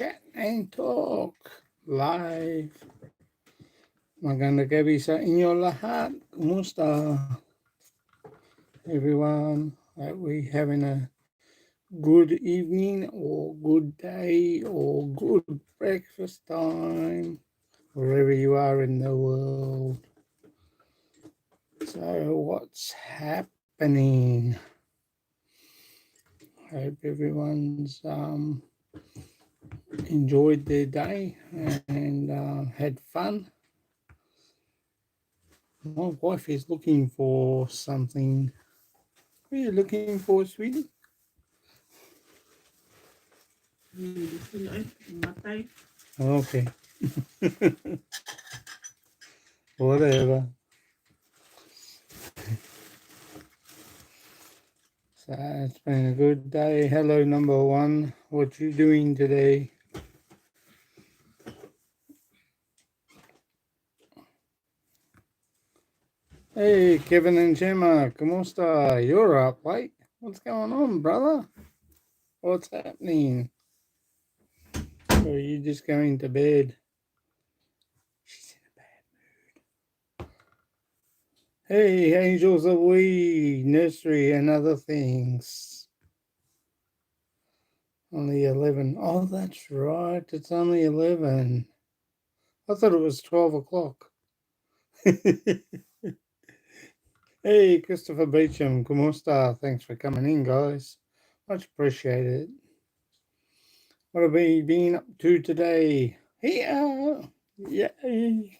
chat and talk live. Maganda gabi sa inyo lahat. Kumusta? Everyone, we having a good evening or good day or good breakfast time, wherever you are in the world. So what's happening? Hope everyone's enjoyed their day and had fun. My wife is looking for something. What are you looking for, sweetie? Okay. Whatever. So it's been a good day. Hello, number one. What you doing today? Hey, Kevin and Gemma, ¿cómo está? You're up late. What's going on, brother? What's happening? Or are you just going to bed? She's in a bad mood. Hey, Angels of We, Nursery and other things. Only 11. Oh, that's right. It's only 11. I thought it was 12 o'clock. Hey, Christopher Beecham, ¿cómo está? Thanks for coming in, guys. Much appreciated. What have we been up to today? Here! Yay!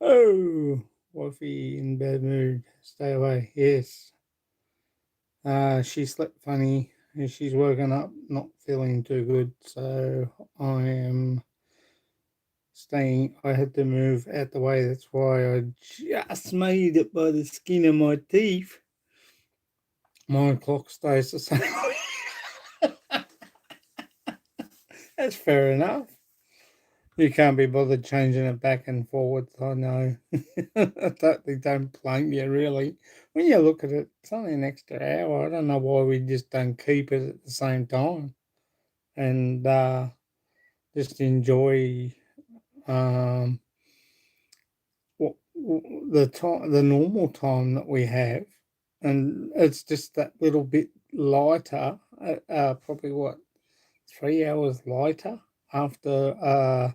Oh, wifey in bad mood. Stay away. Yes. She slept funny and she's woken up not feeling too good. So I am staying. I had to move out the way. That's why I just made it by the skin of my teeth. My clock stays the same. That's fair enough. You can't be bothered changing it back and forwards, I know. I totally don't blame you, really. When you look at it, it's only an extra hour. I don't know why we just don't keep it at the same time and just enjoy the normal time that we have. And it's just that little bit lighter, probably what, 3 hours lighter after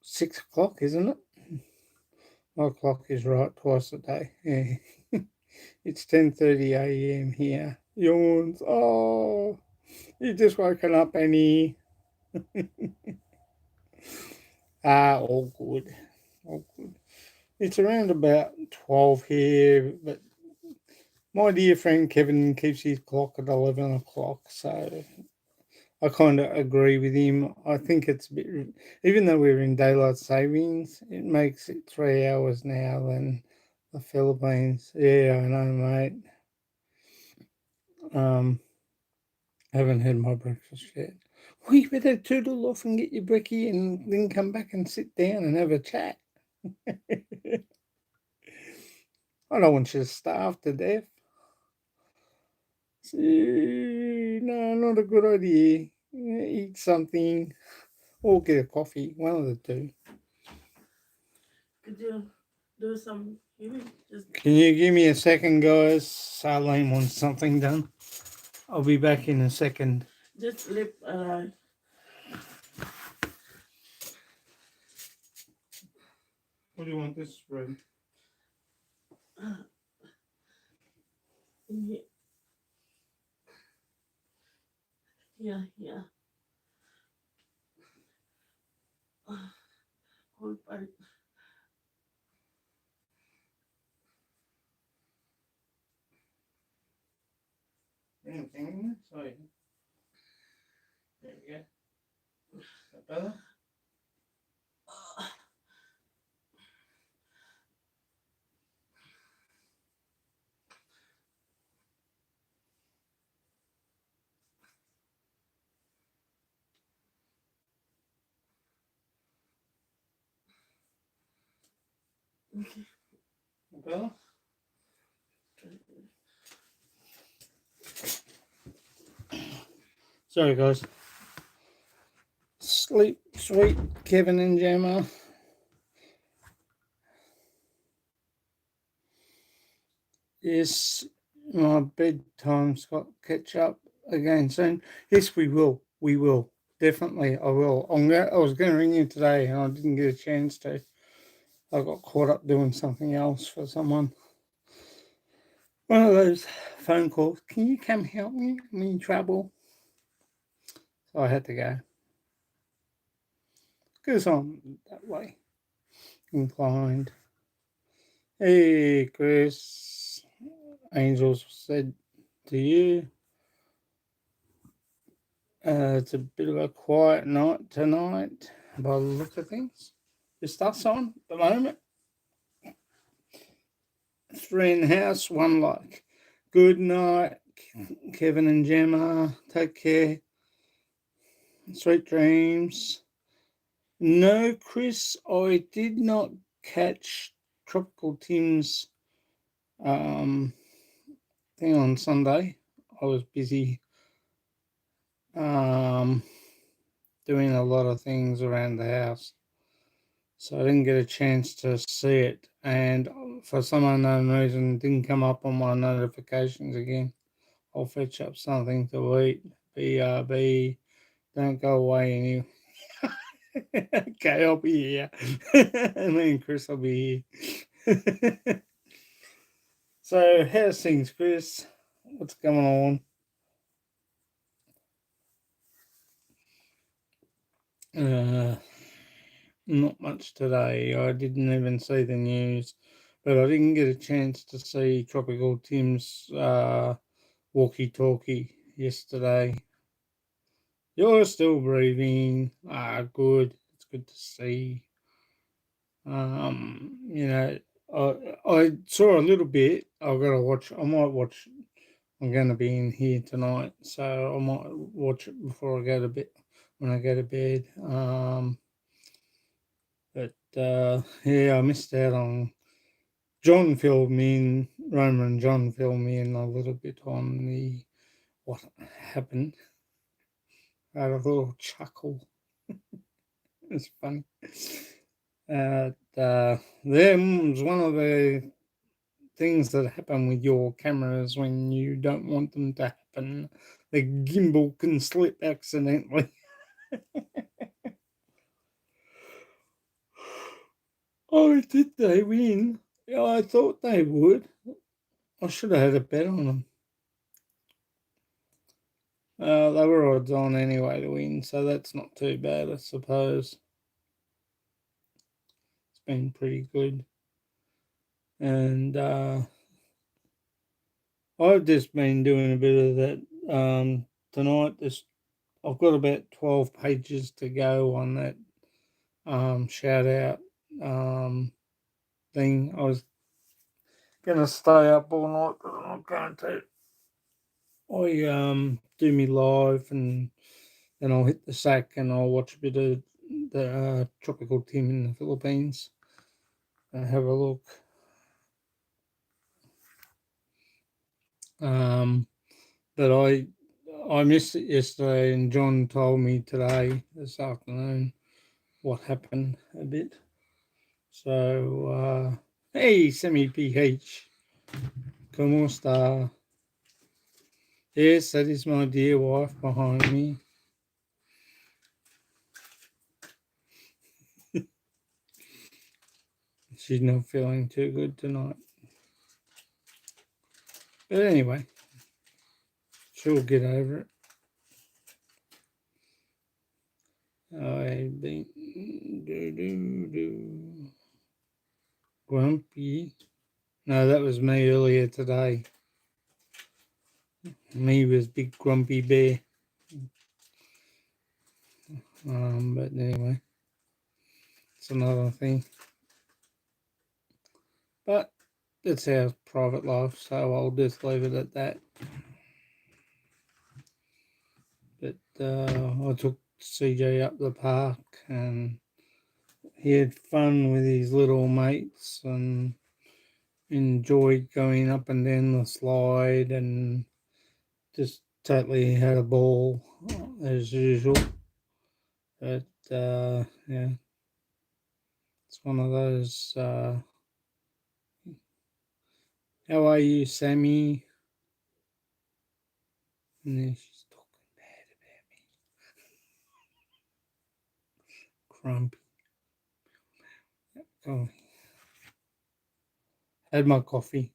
6 o'clock, isn't it? My clock is right twice a day. Yeah. It's 10:30 a.m. here. Yawns. Oh, you just woken up, Annie. All good. All good. It's around about 12 here, but my dear friend Kevin keeps his clock at 11 o'clock, so I kind of agree with him. I think it's a bit, even though we're in daylight savings, it makes it 3 hours now than the Philippines. Yeah, I know, mate. Haven't had my breakfast yet. Well, you better toodle off and get your brekkie and then come back and sit down and have a chat. I don't want you to starve to death. No, not a good idea. Eat something or get a coffee, one of the two. Could you do some? Can you give me a second, guys? Sarlene wants something done. I'll be back in a second. Just flip. What do you want this spread? Yeah. Whole part. Anything? Sorry. There we go. Is that better? Okay. Better? Sorry, guys. Sleep sweet, Kevin and Gemma. Yes, my bedtime's got catch up again soon. Yes, we will. We will. Definitely, I will. I was going to ring you today and I didn't get a chance to. I got caught up doing something else for someone. One of those phone calls. Can you come help me? I'm in trouble. So I had to go. Because I'm that way inclined. Hey, Chris. Angels said to you, it's a bit of a quiet night tonight by the look of things. Just us on at the moment. 3 in the house, 1 like. Good night, Kevin and Gemma. Take care. Sweet dreams. No, Chris, I did not catch Tropical Tim's um, thing on Sunday. I was busy doing a lot of things around the house, so I didn't get a chance to see it. And for some unknown reason, it didn't come up on my notifications again. I'll fetch up something to eat. BRB, don't go away any. Okay, I'll be here. Me and Chris will be here. So, how's things, Chris? What's going on? Not much today. I didn't even see the news, but I didn't get a chance to see Tropical Tim's walkie-talkie yesterday. You're still breathing. Good. It's good to see. You know, I saw a little bit. I've got to watch. I might watch. I'm going to be in here tonight, so I might watch it before I go to bed. When I go to bed, but yeah, I missed out on. John filled me in. Roma and John filled me in a little bit on the what happened. I had a little chuckle. It's funny. Them was one of the things that happen with your cameras when you don't want them to happen. The gimbal can slip accidentally. Oh, did they win? Yeah, I thought they would. I should have had a bet on them. They were odds on anyway to win, so that's not too bad, I suppose. It's been pretty good. And I've just been doing a bit of that tonight. I've got about 12 pages to go on that shout out thing. I was going to stay up all night, but I'm not going to. I do me live and then I'll hit the sack and I'll watch a bit of the Tropical Tim in the Philippines and have a look. But I missed it yesterday, and John told me today, this afternoon, what happened a bit. So, hey, Semi PH, como está? Yes, that is my dear wife behind me. She's not feeling too good tonight. But anyway, she'll get over it. I've been grumpy. No, that was me earlier today. Me was big grumpy bear. But anyway, it's another thing. But it's our private life, so I'll just leave it at that. But I took CJ up the park and he had fun with his little mates and enjoyed going up and down the slide and just totally had a ball as usual. But yeah, it's one of those. How are you, Sammy? And then she's talking bad about me. Grumpy. Oh, had my coffee.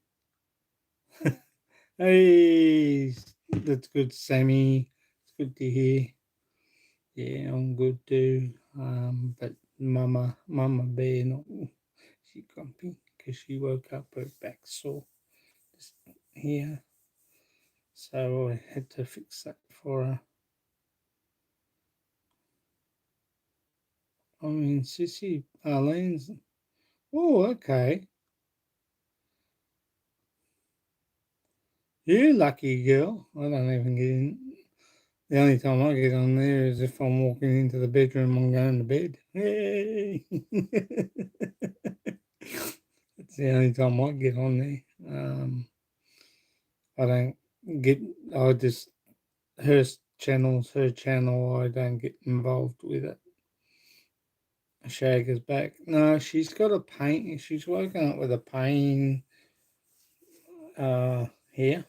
Hey, that's good, Sammy. It's good to hear. Yeah, I'm good too. But Mama Bear, not she grumpy because she woke up her back sore just here, so I had to fix that for her. I mean, Sissy Arlene's. Oh, okay. You lucky girl. I don't even get in. The only time I get on there is if I'm walking into the bedroom and going to bed. Yay! That's the only time I get on there. I don't get. I just her channel's her channel. I don't get involved with it. Shagger's back. No, she's got a pain. She's woken up with a pain here,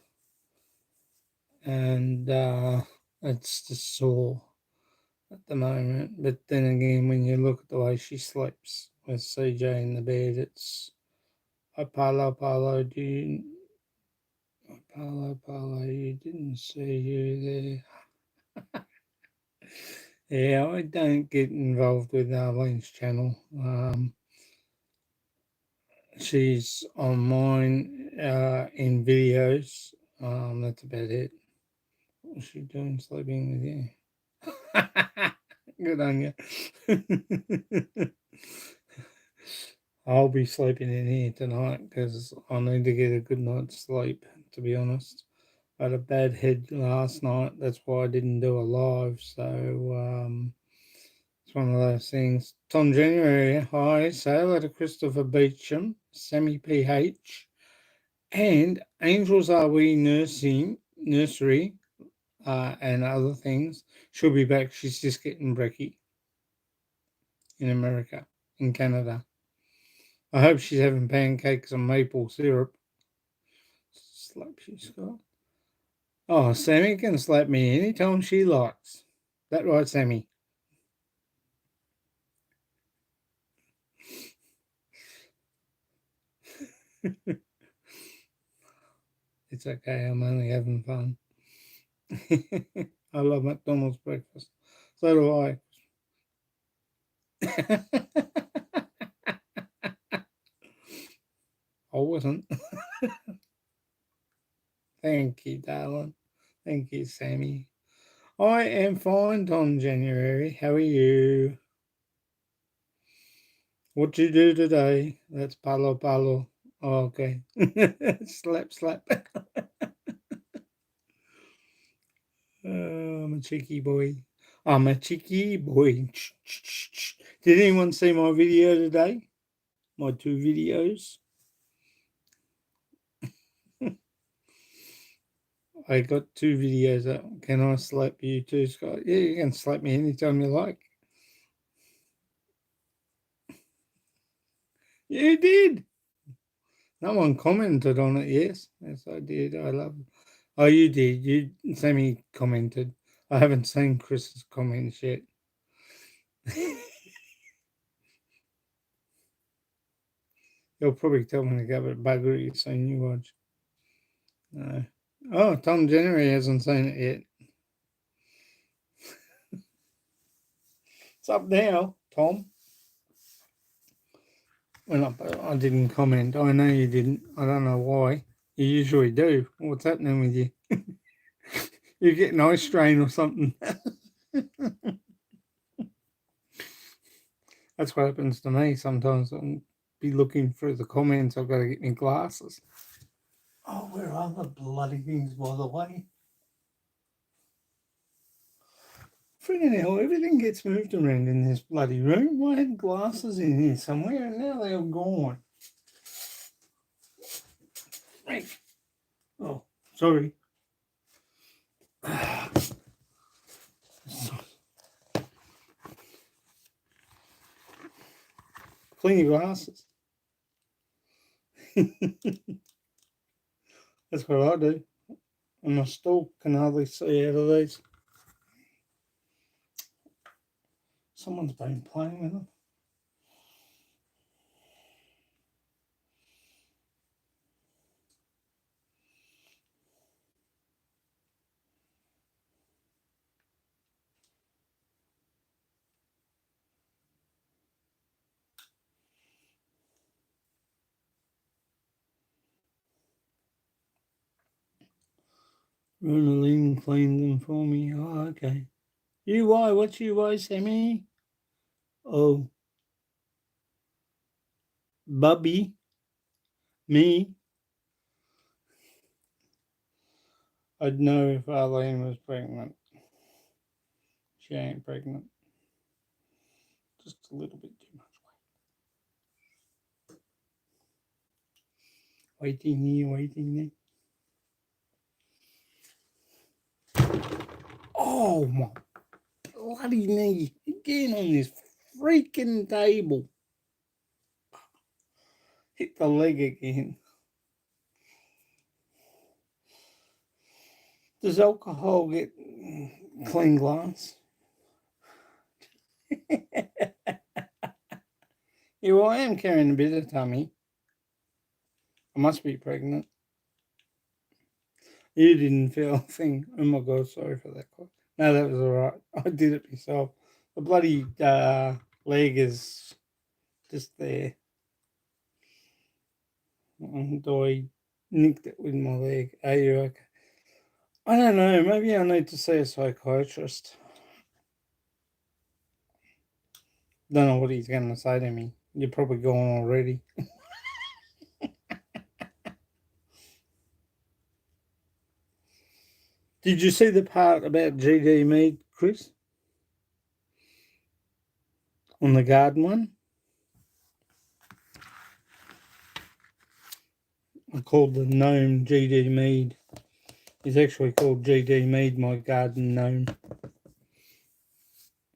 and it's just sore at the moment. But then again, when you look at the way she sleeps with CJ in the bed, it's Apollo, you didn't see you there. Yeah, I don't get involved with Arlene's channel. She's on mine in videos. That's about it. What's she doing sleeping with you? Good on you. I'll be sleeping in here tonight because I need to get a good night's sleep, to be honest. I had a bad head last night. That's why I didn't do a live. So it's one of those things. Tom January, hi. Say hello to Christopher Beecham, Sammy PH, and Angels Are We Nursery, and other things. She'll be back. She's just getting brekkie in America, in Canada. I hope she's having pancakes and maple syrup. Slap she's got. Oh, Sammy can slap me anytime she likes. That right, Sammy? It's okay. I'm only having fun. I love McDonald's breakfast. So do I. I wasn't. Thank you, darling. Thank you, Sammy. I am fine, Tom January. How are you? What you do today? That's palo palo. Oh, okay. Slap, slap. I'm a cheeky boy. I'm a cheeky boy. Did anyone see my video today? My two videos? I got two videos out. Can I slap you too, Scott? Yeah, you can slap me anytime you like. You did. No one commented on it. Yes, yes, I did. I love it. Oh, you did. You Sammy commented. I haven't seen Chris's comments yet. He'll probably tell me to go to buggery soon. You watch. No. Oh, Tom January hasn't seen it yet. It's up now, Tom. Well, I didn't comment. I know you didn't. I don't know why. You usually do. What's happening with you? You get an eye strain or something. That's what happens to me sometimes. I'll be looking through the comments. I've got to get my glasses. Oh, where are the bloody things, by the way? Freaking hell, everything gets moved around in this bloody room. I had glasses in here somewhere and now they're gone. Right. Oh, sorry. Clean your glasses. That's what I do. And I still can hardly see out of these. Someone's been playing with them. Ronaldine cleaned them for me. Oh, okay. You why? What's you why, Sammy? Oh, Bubby. Me. I'd know if Arlene was pregnant. She ain't pregnant. Just a little bit too much weight. Waiting here, waiting there. Oh my bloody knee. Again on this freaking table. Hit the leg again. Does alcohol get clean glass? Yeah, well, I am carrying a bit of tummy. I must be pregnant. You didn't feel a thing. Oh my god, sorry for that. No, that was alright. I did it myself. The bloody leg is just there. I nicked it with my leg. Are you okay? I don't know. Maybe I need to see a psychiatrist. Don't know what he's going to say to me. You're probably gone already. Did you see the part about GD Mead, Chris? On the garden one? I called the gnome GD Mead. He's actually called GD Mead, my garden gnome.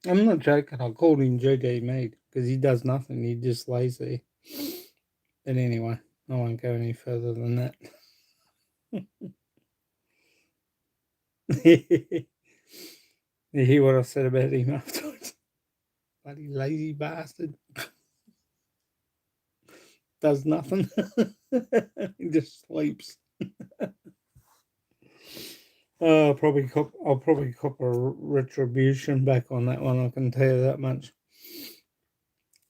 I'm not joking. I called him GD Mead because he does nothing. He just lays there. But anyway, I won't go any further than that. You hear what I said about him afterwards? Bloody lazy bastard. Does nothing. He just sleeps. I'll probably cop a retribution back on that one. I can tell you that much.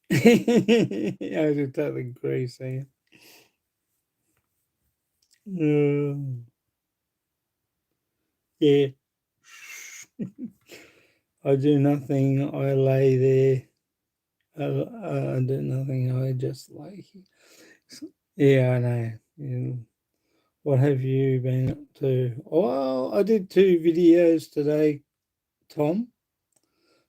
Yeah, I do totally agree, Sam. Yeah. I do nothing. I lay there. I do nothing. I just lay here. Yeah, I know. Yeah. What have you been up to? Well, I did 2 videos today, Tom.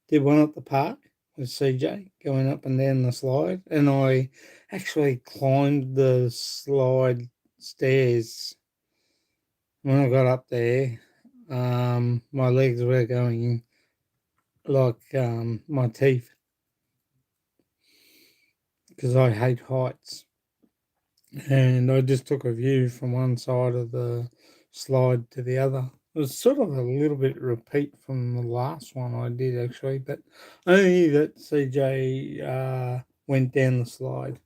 Did one at the park with CJ going up and down the slide, and I actually climbed the slide stairs. When I got up there, my legs were going like my teeth because I hate heights. And I just took a view from one side of the slide to the other. It was sort of a little bit repeat from the last one I did actually, but only that CJ went down the slide.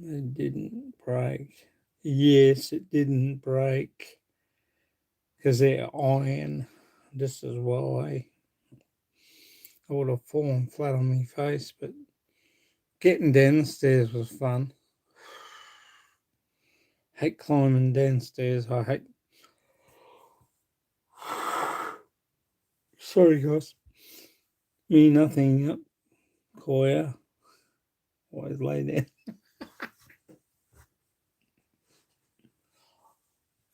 It didn't break. Yes, it didn't break because they're iron. This is why I would have fallen flat on my face, but getting down the stairs was fun. Hate climbing downstairs. I hate. Sorry, guys. Me nothing up, Koya. Always lay down.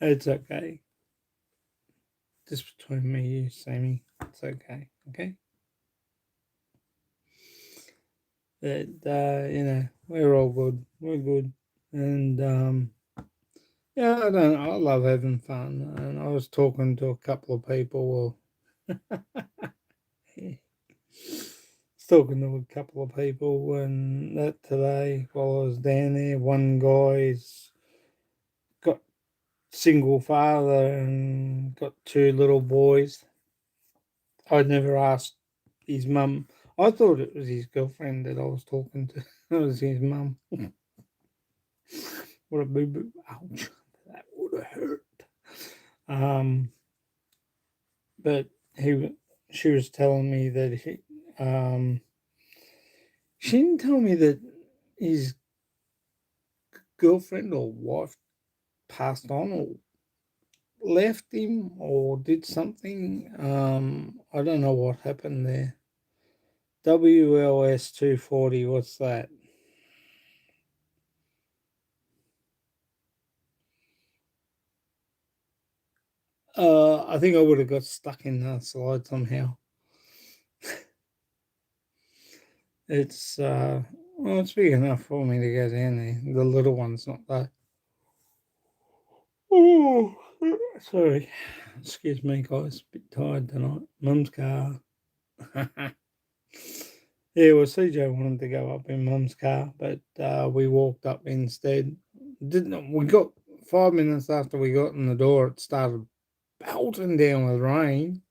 It's okay. Just between me and you, Sammy. It's okay. Okay? But, we're all good. We're good. And, yeah, I love having fun. And I was talking to a couple of people. Well, talking to a couple of people and that today while I was down there. One guy's got single father and got two little boys. I'd never asked his mum. I thought it was his girlfriend that I was talking to. It was his mum. What a boo boo. Ouch. That would have hurt. Um, but she was telling me that she didn't tell me that his girlfriend or wife passed on or left him or did something. I don't know what happened there. WLS 240, what's that? I think I would have got stuck in the slide somehow. It's well, it's big enough for me to go down there. The little one's not though. Oh, sorry. Excuse me, guys. A bit tired tonight. Mum's car. Yeah, well, CJ wanted to go up in Mum's car, but we walked up instead. Didn't we? Got 5 minutes after we got in the door, it started belting down with rain.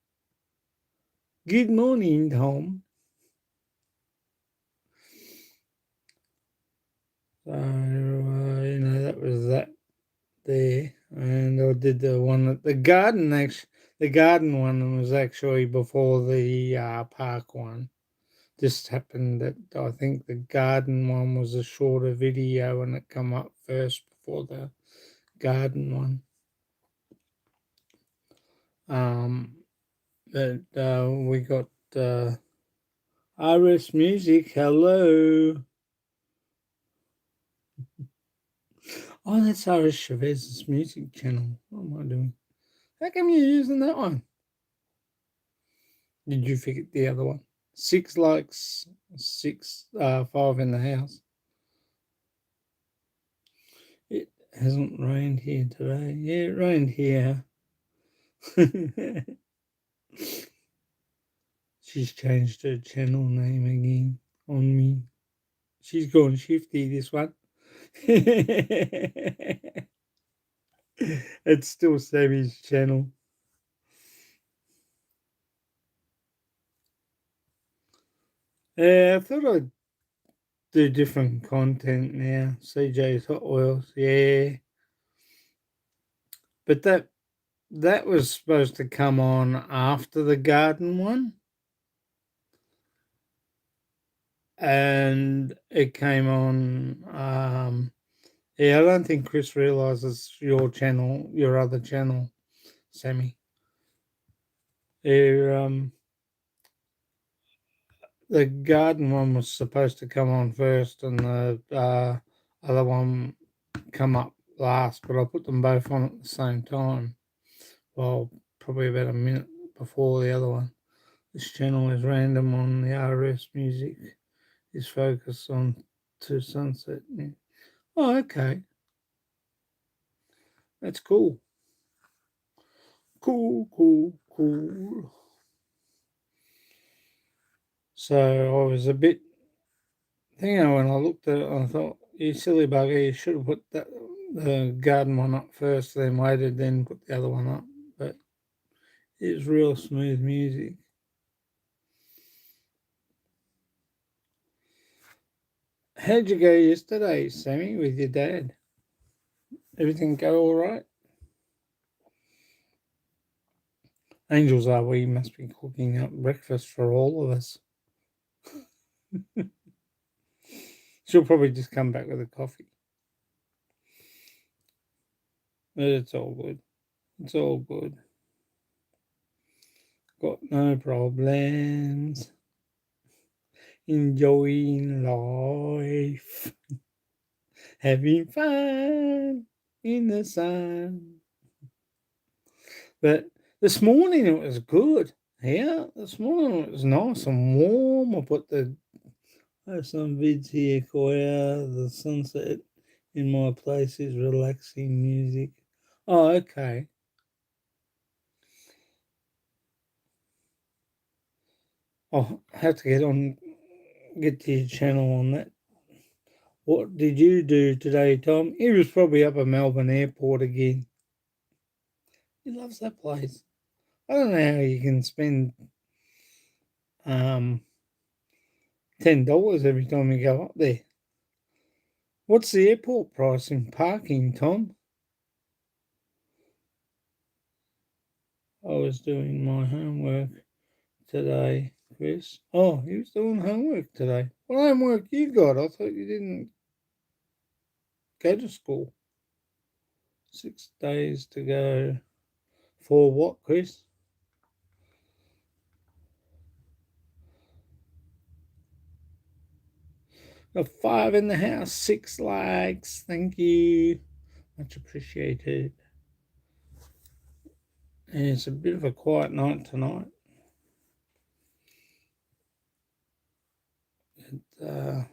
Good morning, Tom. So that was that there, and I did the one that the garden actually. The garden one was actually before the park one. Just happened that I think the garden one was a shorter video and it come up first before the garden one. But we got Iris Music. Hello. Oh, that's Iris Chavez's music channel. What am I doing? How come you're using that one? Did you forget the other one? 6 likes, 5 in the house. It hasn't rained here today. Yeah, it rained here. She's changed her channel name again on me. She's gone shifty, this one. It's still Sammy's channel. Yeah, I thought I'd do different content now. CJ's Hot Oils, yeah. But that was supposed to come on after the garden one. And it came on yeah, I don't think Chris realizes your channel, your other channel, Sammy. Yeah, the garden one was supposed to come on first, and the other one come up last, but I put them both on at the same time. Well, probably about a minute before the other one. This channel is random on the RS music. Is focused on to sunset. Yeah. Oh, okay. That's cool. Cool. So I was a bit, when I looked at it, I thought, you silly bugger, you should have put the garden one up first, then waited, then put the other one up. But it was real smooth music. How'd you go yesterday, Sammy, with your dad? Everything go all right? Angels are we must be cooking up breakfast for all of us. She'll probably just come back with a coffee. But it's all good. It's all good. Got no problems. Enjoying life. Having fun in the sun. But this morning it was good. Yeah, this morning it was nice and warm. I put I have some vids here, Koya. The sunset in my place is relaxing music. Oh, okay. I'll have to get on get to your channel on that. What did you do today, Tom? He was probably up at Melbourne Airport again. He loves that place. I don't know how you can spend $10 every time you go up there. What's the airport price in parking, Tom? I was doing my homework today, Chris. Oh, he was doing homework today. What homework you got? I thought you didn't go to school. 6 days to go. For what, Chris? A 5 in the house, 6 likes. Thank you. Much appreciated. And it's a bit of a quiet night tonight.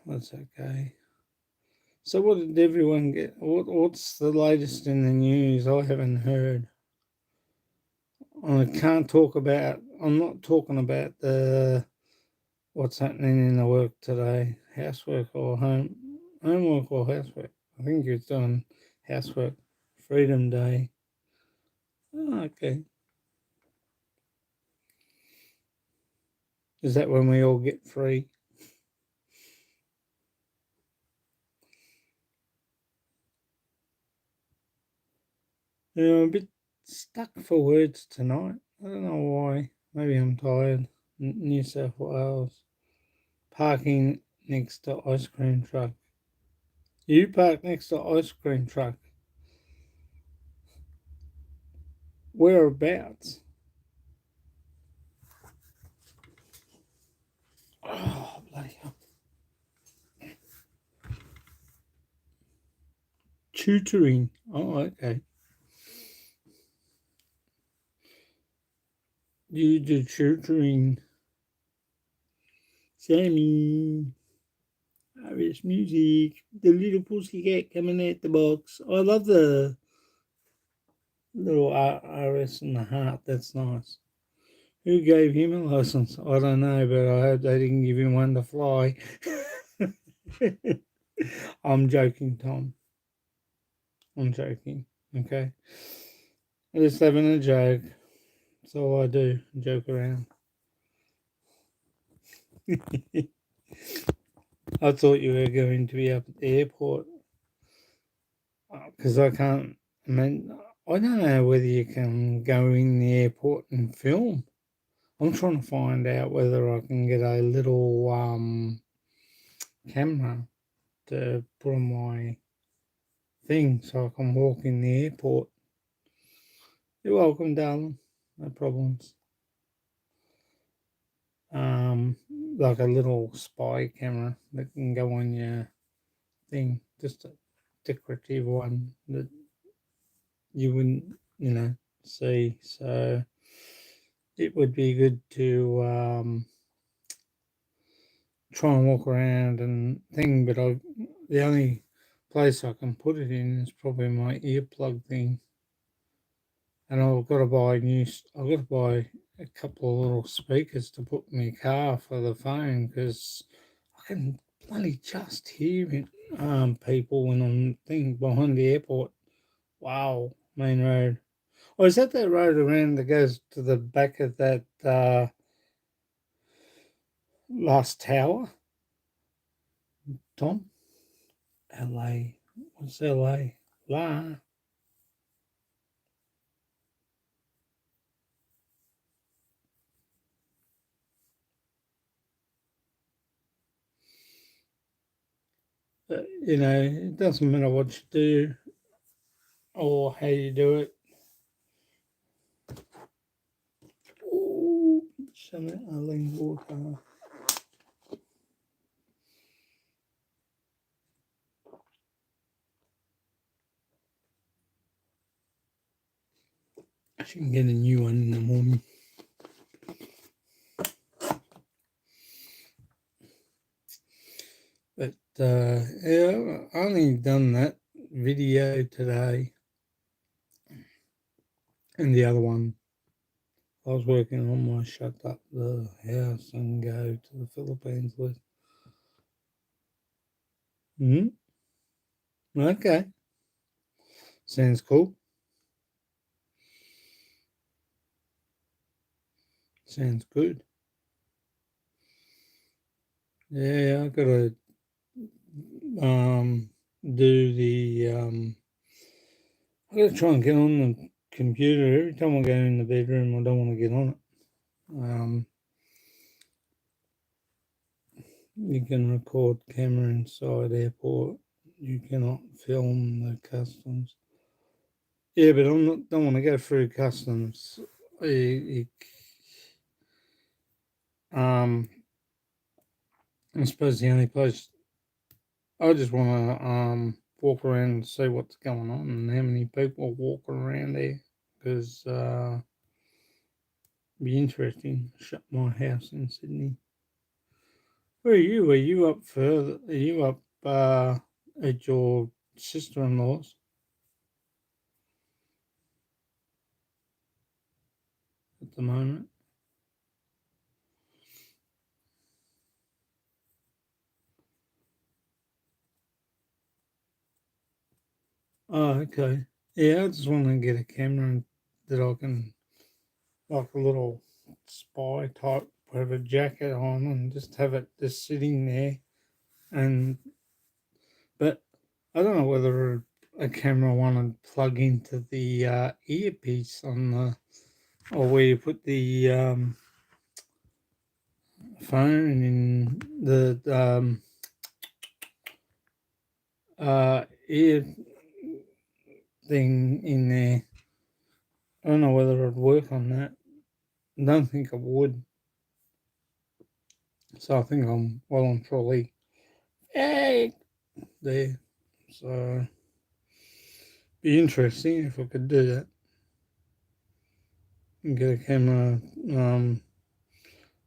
That's okay. So what did everyone get? What's the latest in the news? I haven't heard. I can't talk about. I'm not talking about the what's happening in the work today, housework or homework or housework. I think you're doing housework. Freedom Day. Oh, okay. Is that when we all get free? I'm a bit stuck for words tonight. I don't know why. Maybe I'm tired. New South Wales. Parking next to ice cream truck. You park next to ice cream truck. Whereabouts? Oh, bloody hell. Tutoring. Oh, okay. You do tutoring. Sammy. Irish music. The little pussycat coming out the box. I love the little RS in the heart. That's nice. Who gave him a license? I don't know, but I hope they didn't give him one to fly. I'm joking, Tom. I'm joking. Okay. I'm just having a joke. That's all I do. Joke around. I thought you were going to be up at the airport because I can't. I mean, I don't know whether you can go in the airport and film. I'm trying to find out whether I can get a little camera to put on my thing so I can walk in the airport. You're welcome, darling. No problems. Like a little spy camera that can go on your thing, just a decorative one that you wouldn't, see. So it would be good to try and walk around and thing, but the only place I can put it in is probably my earplug thing. And I've got to buy a couple of little speakers to put in my car for the phone because I can bloody just hear it, people when I'm thinking behind the airport. Wow, main road. Oh, is that road around that goes to the back of that last tower, Tom? LA. What's LA? La. It doesn't matter what you do or how you do it. Ooh, Chanel Arlene water. I should get a new one in the morning. But yeah, I only done that video today, and the other one I was working on my shut up the house and go to the Philippines with. Mm, okay. Sounds cool. Sounds good. Yeah, I gotta um do the I gotta try and get on the computer. Every time I go in the bedroom I don't want to get on it. You can record camera inside airport. You cannot film the customs. Yeah, but don't want to go through customs. You, um, I suppose the only place I just want to walk around and see what's going on and how many people walk around there because be interesting. Shut my house in Sydney. Where are you? Are you up further? Are you up at your sister-in-law's at the moment? Oh, okay. Yeah, I just want to get a camera that I can, like a little spy type, have a jacket on and just have it just sitting there. And but I don't know whether a camera want to plug into the earpiece on the, or where you put the phone in the ear thing in there. I don't know whether it'd work on that. I don't think it would. So I think I'm well and truly there. So be interesting if I could do that and get a camera,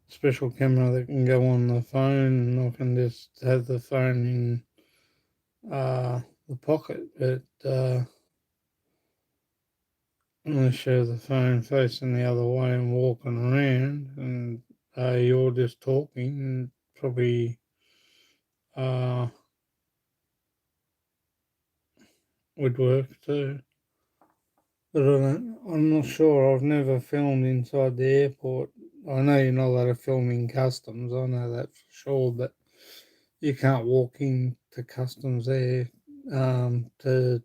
special camera that can go on the phone, and I can just have the phone in the pocket. But I'm gonna show the phone facing the other way and walking around, and you're just talking, and probably uh, would work too. But I'm not sure. I've never filmed inside the airport. I know you're not allowed to film in customs. I know that for sure. But you can't walk into customs there to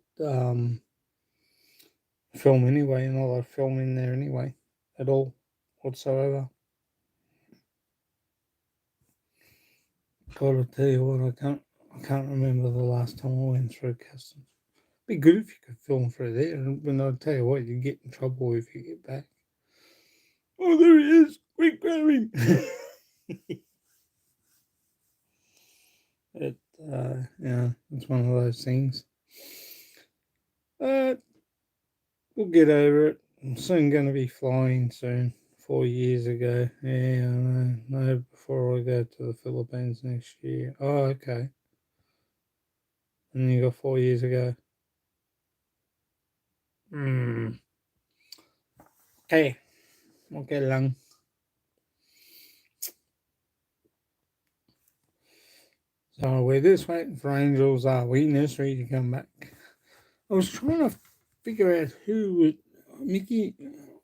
film anyway. You're not allowed to film in there anyway at all whatsoever. Gotta tell you what, I can't remember the last time I went through customs. Be good if you could film through there, but I'll tell you what, you get in trouble if you get back. Oh, there he is! Quick, grab him! It, yeah, it's one of those things. Uh, we'll get over it. I'm soon going to be flying soon. 4 years ago. Yeah, I know. No, before I go to the Philippines next year. Oh, okay. And you got 4 years ago. Hmm. Okay. Okay lang. So we're just waiting for Angel's nursery to come back. I was trying to figure out who it, Mickey.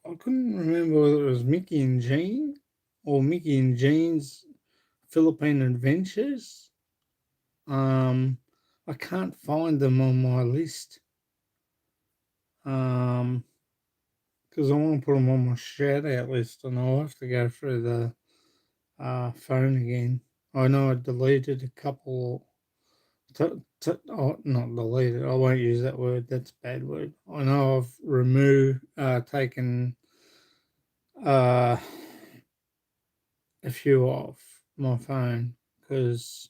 I couldn't remember whether it was Mickey and Jean or Mickey and Jean's Philippine Adventures. Um, I can't find them on my list. Because I want to put them on my shout out list, and I'll have to go through the phone again. I know I deleted a couple. Not deleted. I won't use that word. That's a bad word. I know I've removed, taken uh, a few off my phone because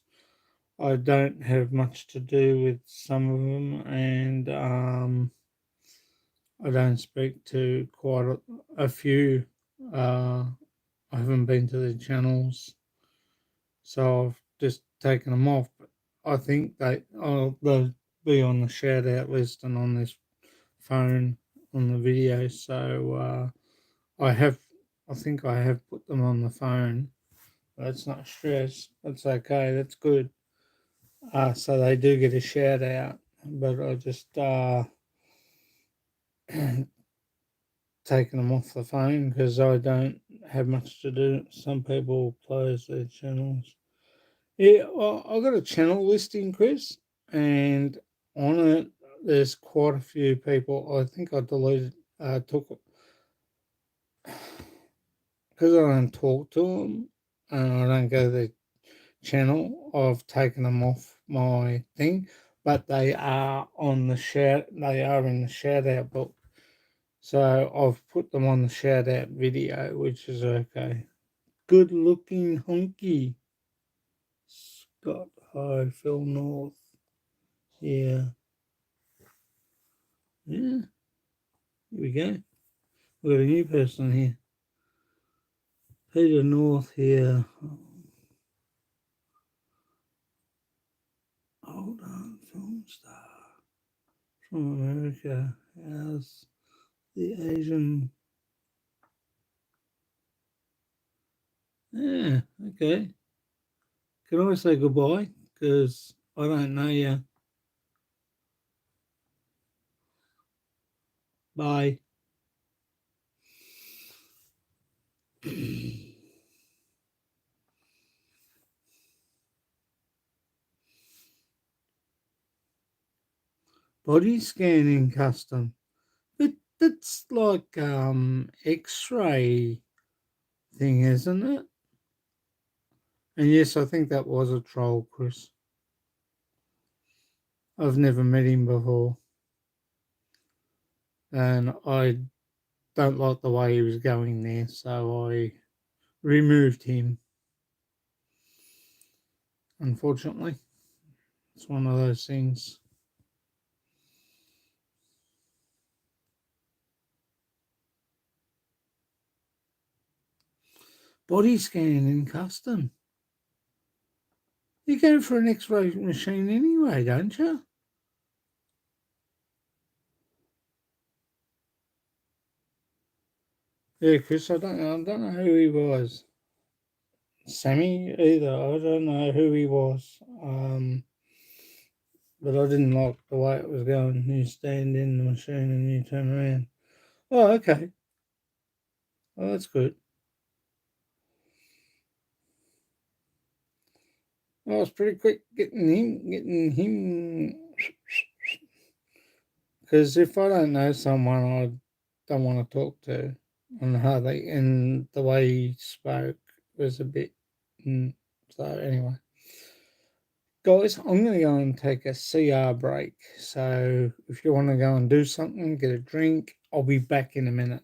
I don't have much to do with some of them, and I don't speak to quite a few. Uh, I haven't been to the channels, so I've just taken them off. But I think they'll be on the shout out list and on this phone on the video. So I have, I think I have put them on the phone. That's not stress. That's okay. That's good. So they do get a shout out. But I just taking them off the phone because I don't have much to do. Some people close their channels. Yeah, well, I got a channel listing, Chris, and on it there's quite a few people. I think I deleted, took because I don't talk to them and I don't go to their channel. I've taken them off my thing, but they are on the shout. They are in the shout out book. So I've put them on the shout out video, which is okay. Good looking honky. Scott High, Phil North. Yeah. Yeah. Here we go. We've got a new person here. Peter North here. Hold on, film star. From America. How's the Asian? Yeah, okay. Can I say goodbye? Because I don't know you. Bye. Body scanning custom. But that's like X-ray thing, isn't it? And yes, I think that was a troll, Chris. I've never met him before, and I don't like the way he was going there, so I removed him. Unfortunately, it's one of those things. Body scanning in custom. You go for an X-ray machine anyway, don't you? Yeah, Chris. I don't know who he was. Sammy either. I don't know who he was. But I didn't like the way it was going. You stand in the machine and you turn around. Oh, okay. Well, that's good. I was pretty quick getting him, because if I don't know someone, I don't want to talk to, and how they and the way he spoke was a bit. So anyway, guys, I'm going to go and take a CR break. So if you want to go and do something, get a drink, I'll be back in a minute.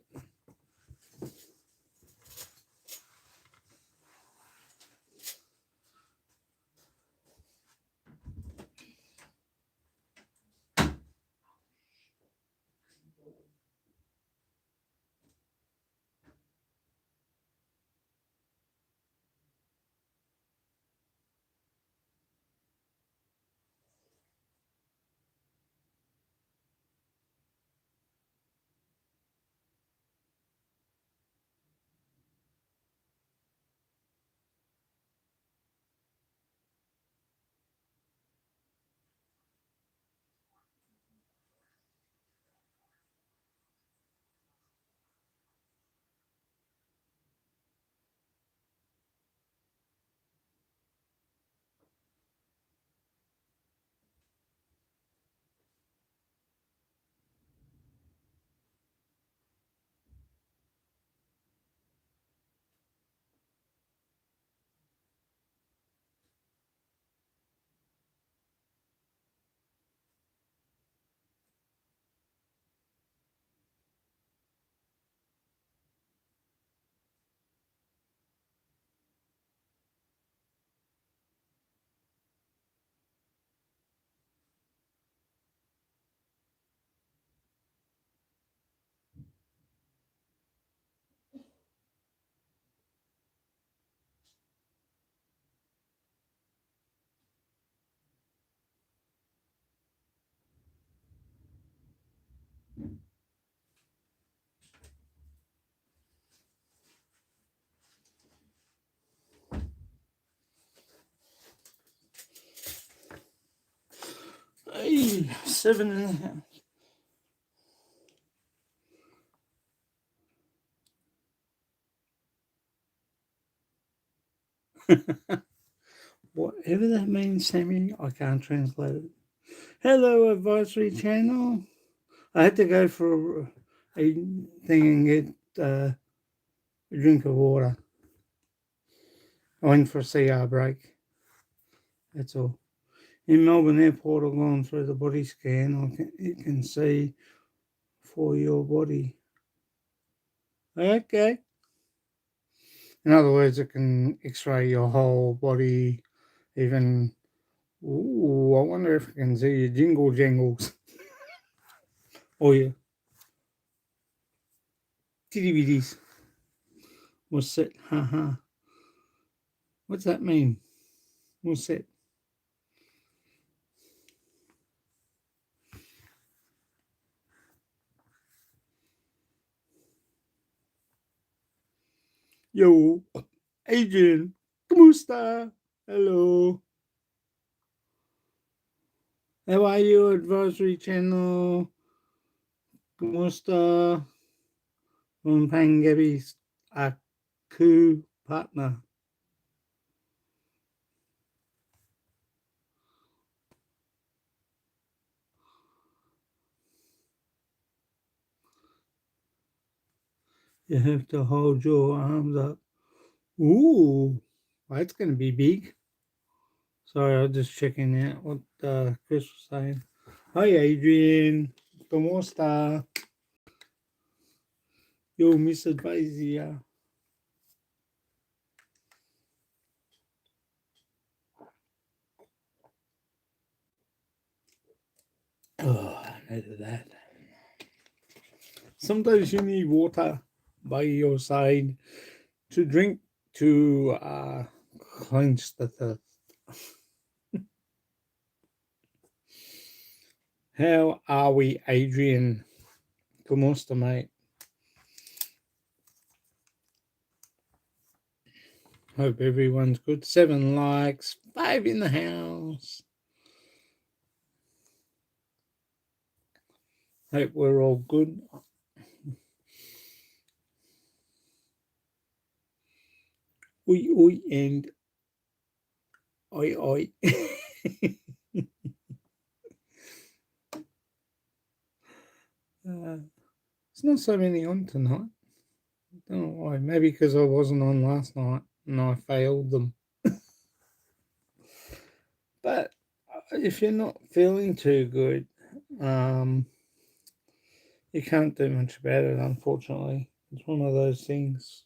7 and a half. Whatever that means, Sammy, I can't translate it. Hello, advisory channel. I had to go for a thing and get a drink of water. I went for a CR break. That's all. In Melbourne Airport, I've gone through the body scan. You can see for your body. Okay. In other words, it can x-ray your whole body, even... Ooh, I wonder if it can see your jingle jangles. Or your titty bitties. What's that? Haha. What's that mean? What's that? Yo, Adrian, kamusta? Hello. How are you, advisory channel? Kamusta? From Pangabi's Aku partner. You have to hold your arms up. Ooh, that's going to be big. Sorry, I was just checking out what Chris was saying. Hi, Adrian. ¿Cómo está? Yo, Miss Advisor. Oh, I needed that. Sometimes you need water by your side to drink to cleanse the thirst. How are we, Adrian? ¿Cómo está, mate? Hope everyone's good. 7 likes, 5 in the house. Hope we're all good. Oi, oi, and oi, oi. There's not so many on tonight. Don't know why. Maybe because I wasn't on last night and I failed them. But if you're not feeling too good, you can't do much about it, unfortunately. It's one of those things.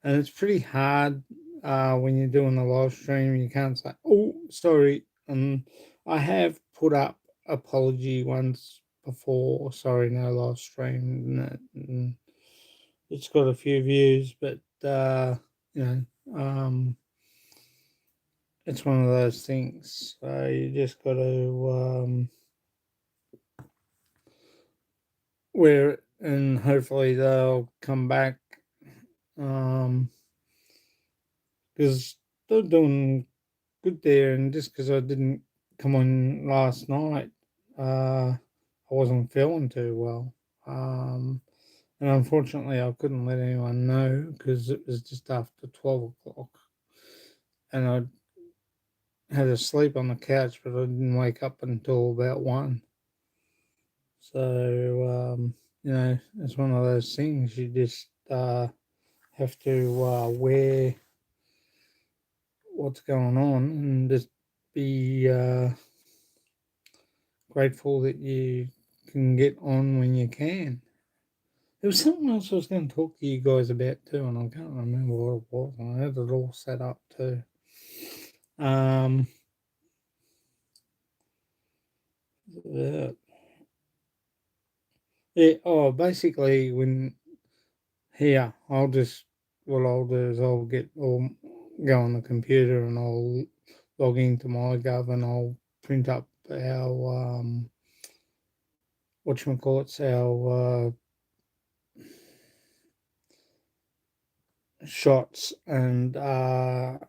And it's pretty hard when you're doing a live stream. You can't say, oh, sorry. I have put up apology once before. Sorry, no live stream. And it's got a few views, but, you know, it's one of those things. So you just got to wear it, and hopefully they'll come back. Because they're doing good there, and just because I didn't come on last night, I wasn't feeling too well. And unfortunately, I couldn't let anyone know because it was just after 12 o'clock. And I had to sleep on the couch, but I didn't wake up until about 1. So, it's one of those things you just have to wear what's going on and just be grateful that you can get on when you can. There was something else I was going to talk to you guys about too, and I can't remember what it was. And I had it all set up too. Uh, yeah. Oh, basically, what I'll do is I'll go on the computer and I'll log into my Gov and I'll print up our whatchamacallits, our shots and our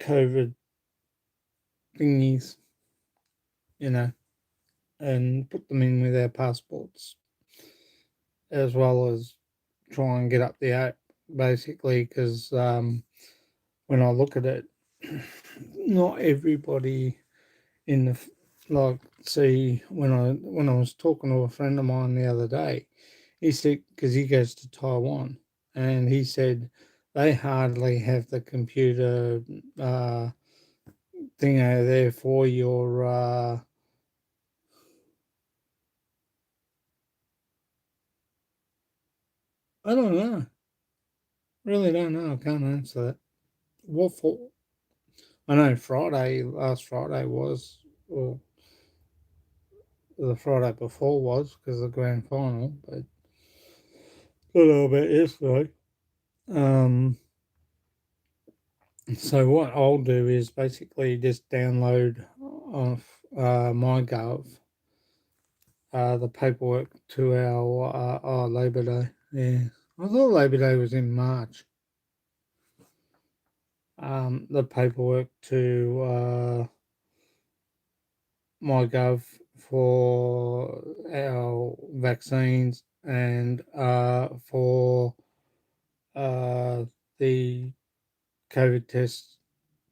COVID thingies, you know, and put them in with our passports, as well as try and get up the app, basically, because when I look at it, not everybody in the like. See, when I was talking to a friend of mine the other day, he said because he goes to Taiwan, and he said they hardly have the computer uh, thing over there for your. I don't know. Really don't know. I can't answer that. What for? I know last Friday was, or the Friday before was, because of the grand final, but a little bit yesterday. Um, so what I'll do is basically just download off MyGov the paperwork to our Labor Day. Yeah, I thought Labor Day was in March. The paperwork to MyGov for our vaccines and for the COVID tests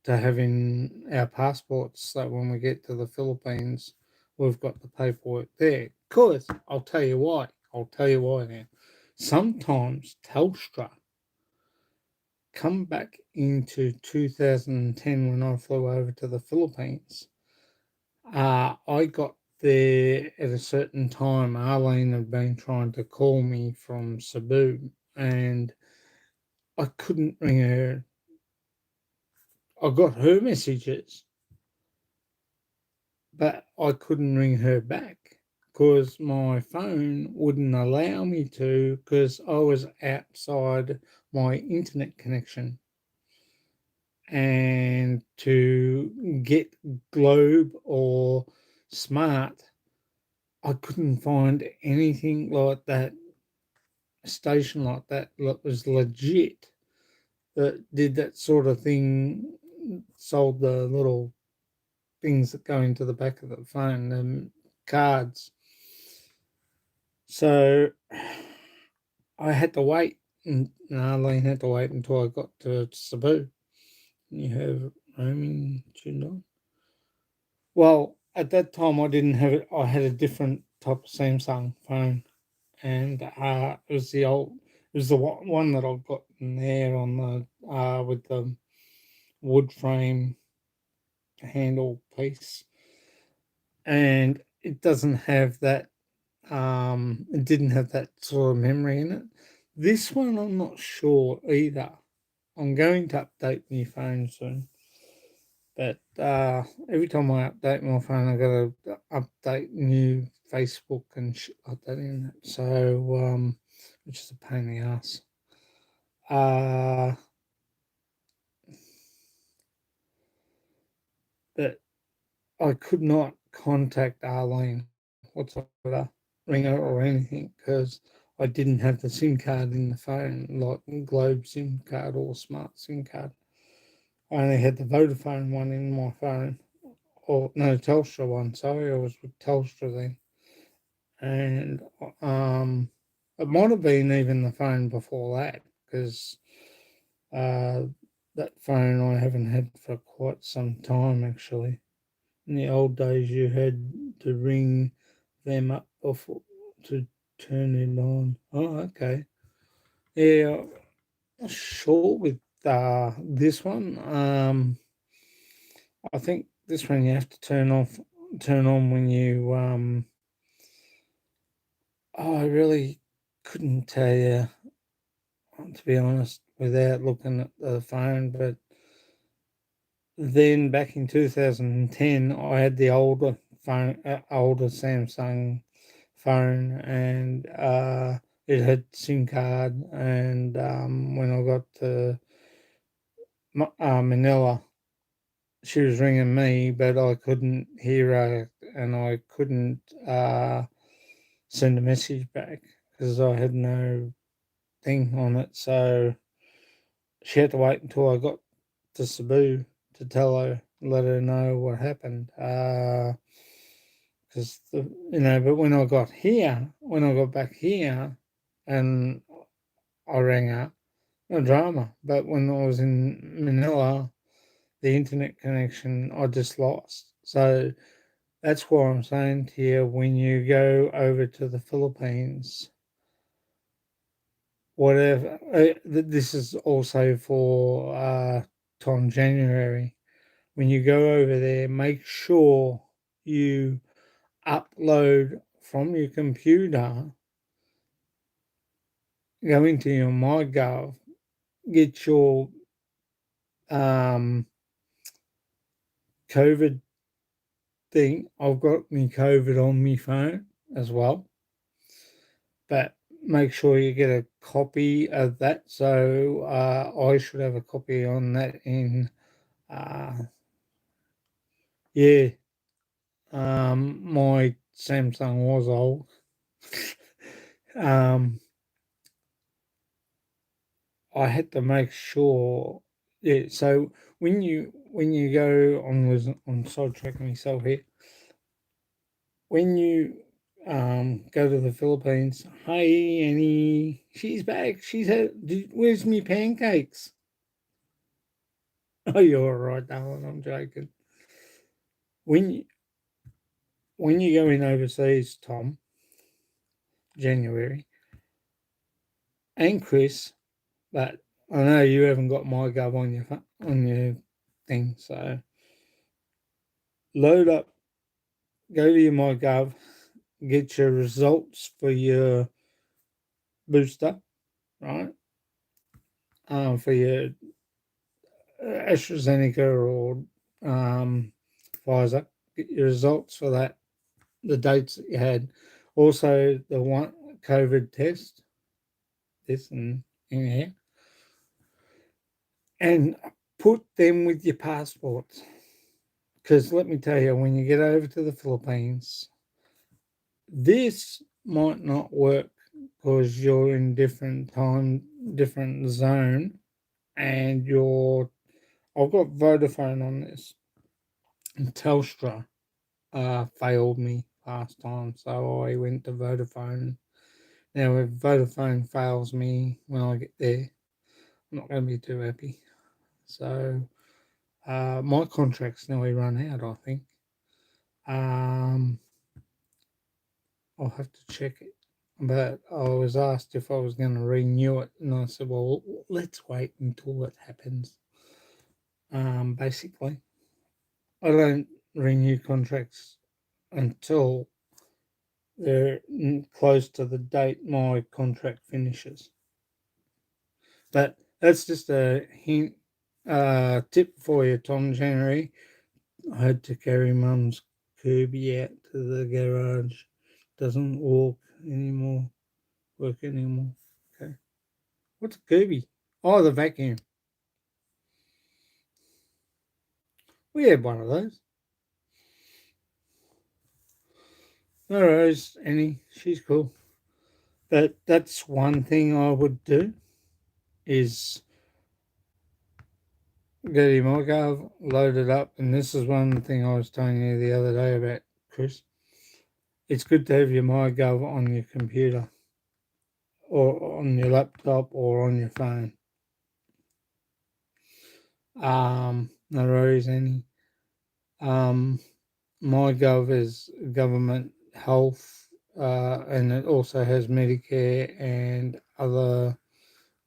to have in our passports so when we get to the Philippines, we've got the paperwork there. Because I'll tell you why. I'll tell you why now. Sometimes Telstra come back into 2010 when I flew over to the Philippines. I got there at a certain time. Arlene had been trying to call me from Cebu, and I couldn't ring her. I got her messages, but I couldn't ring her back because my phone wouldn't allow me to because I was outside my internet connection. And to get Globe or Smart, I couldn't find anything like that, station like that was legit, that did that sort of thing, sold the little things that go into the back of the phone, the cards. So I had to wait, and Arlene had to wait until I got to Cebu. You have roaming tuned on? Well, at that time, I didn't have it. I had a different type of Samsung phone, and it was the old, it was the one that I got in there on the with the wood frame handle piece, and it doesn't have that. It didn't have that sort of memory in it. This one, I'm not sure either. I'm going to update my phone soon. But every time I update my phone, I got to update new Facebook and shit like that in it. So, which is a pain in the ass. Uh, but I could not contact Arlene whatsoever, ring her or anything, because I didn't have the SIM card in the phone, like Globe SIM card or Smart SIM card. I only had the Vodafone one in my phone, or no, Telstra one. Sorry, I was with Telstra then. And it might have been even the phone before that because uh, that phone I haven't had for quite some time actually. In the old days, you had to ring them up before to turn it on. Oh, okay. Yeah, not sure with this one. I think this one you have to turn on when you. I really couldn't tell you, to be honest, without looking at the phone. But then back in 2010, I had the older phone, older Samsung phone, and it had SIM card. And when I got to Manila, she was ringing me, but I couldn't hear her, and I couldn't send a message back because I had no thing on it. So she had to wait until I got to Cebu to tell her, let her know what happened. Because but when I got back here, and I rang her, no drama. But when I was in Manila, the internet connection I just lost. So that's why I'm saying to you, when you go over to the Philippines, whatever, this is also for Tom January. When you go over there, make sure you upload from your computer, go into your MyGov, get your um, COVID thing. I've got my COVID on my phone as well, but make sure you get a copy of that. So I should have a copy on that in, uh, yeah, my Samsung was old. um, I had to make sure. Yeah, so when you go on sidetracking myself here, when you go to the Philippines, hi Annie, she's back. Where's me pancakes? Oh, you're all right, darling. I'm joking. When you, when you're going overseas, Tom, January, and Chris, but I know you haven't got my gov on your thing, so load up, go to your MyGov, get your results for your booster, right? For your AstraZeneca or Pfizer, get your results for that, the dates that you had. Also, the one COVID test, this and in here, and put them with your passports. Because let me tell you, when you get over to the Philippines, this might not work because you're in different time, different zone, and I've got Vodafone on this, and Telstra failed me last time, so I went to Vodafone. Now, if Vodafone fails me when I get there, I'm not going to be too happy. So, my contract's nearly run out, I think. Um, I'll have to check it. But I was asked if I was going to renew it, and I said, well, let's wait until it happens. Basically, I don't renew contracts until they're close to the date my contract finishes. But that's just a hint, tip for you, Tom January. I had to carry Mum's Kirby out to the garage. Doesn't work anymore. Okay. What's a Kirby? Oh, the vacuum. We had one of those. No worries, Annie. She's cool. But that's one thing I would do is go to your MyGov, load it up, and this is one thing I was telling you the other day about Chris. It's good to have your MyGov on your computer or on your laptop or on your phone. No worries, Annie. Um, MyGov is government health, and it also has Medicare and other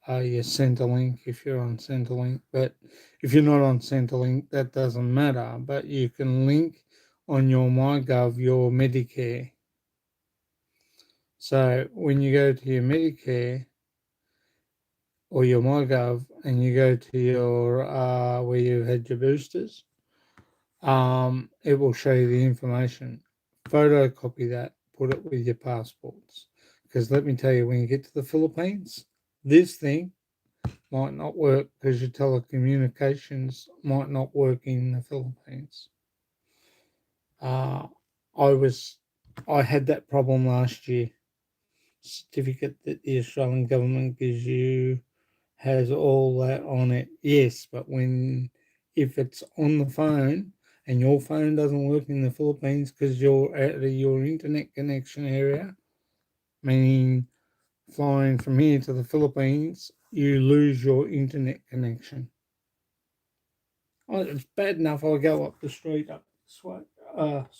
your Centrelink if you're on Centrelink. But if you're not on Centrelink, that doesn't matter. But you can link on your MyGov your Medicare. So when you go to your Medicare or your MyGov and you go to your where you had your boosters, it will show you the information. Photocopy that, put it with your passports. Because let me tell you, when you get to the Philippines, this thing might not work because your telecommunications might not work in the Philippines. Uh, I was, I had that problem last year. Certificate that the Australian government gives you has all that on it. Yes, but when if it's on the phone and your phone doesn't work in the Philippines because you're out of your internet connection area, meaning flying from here to the Philippines, you lose your internet connection. Oh, it's bad enough I go up the street up this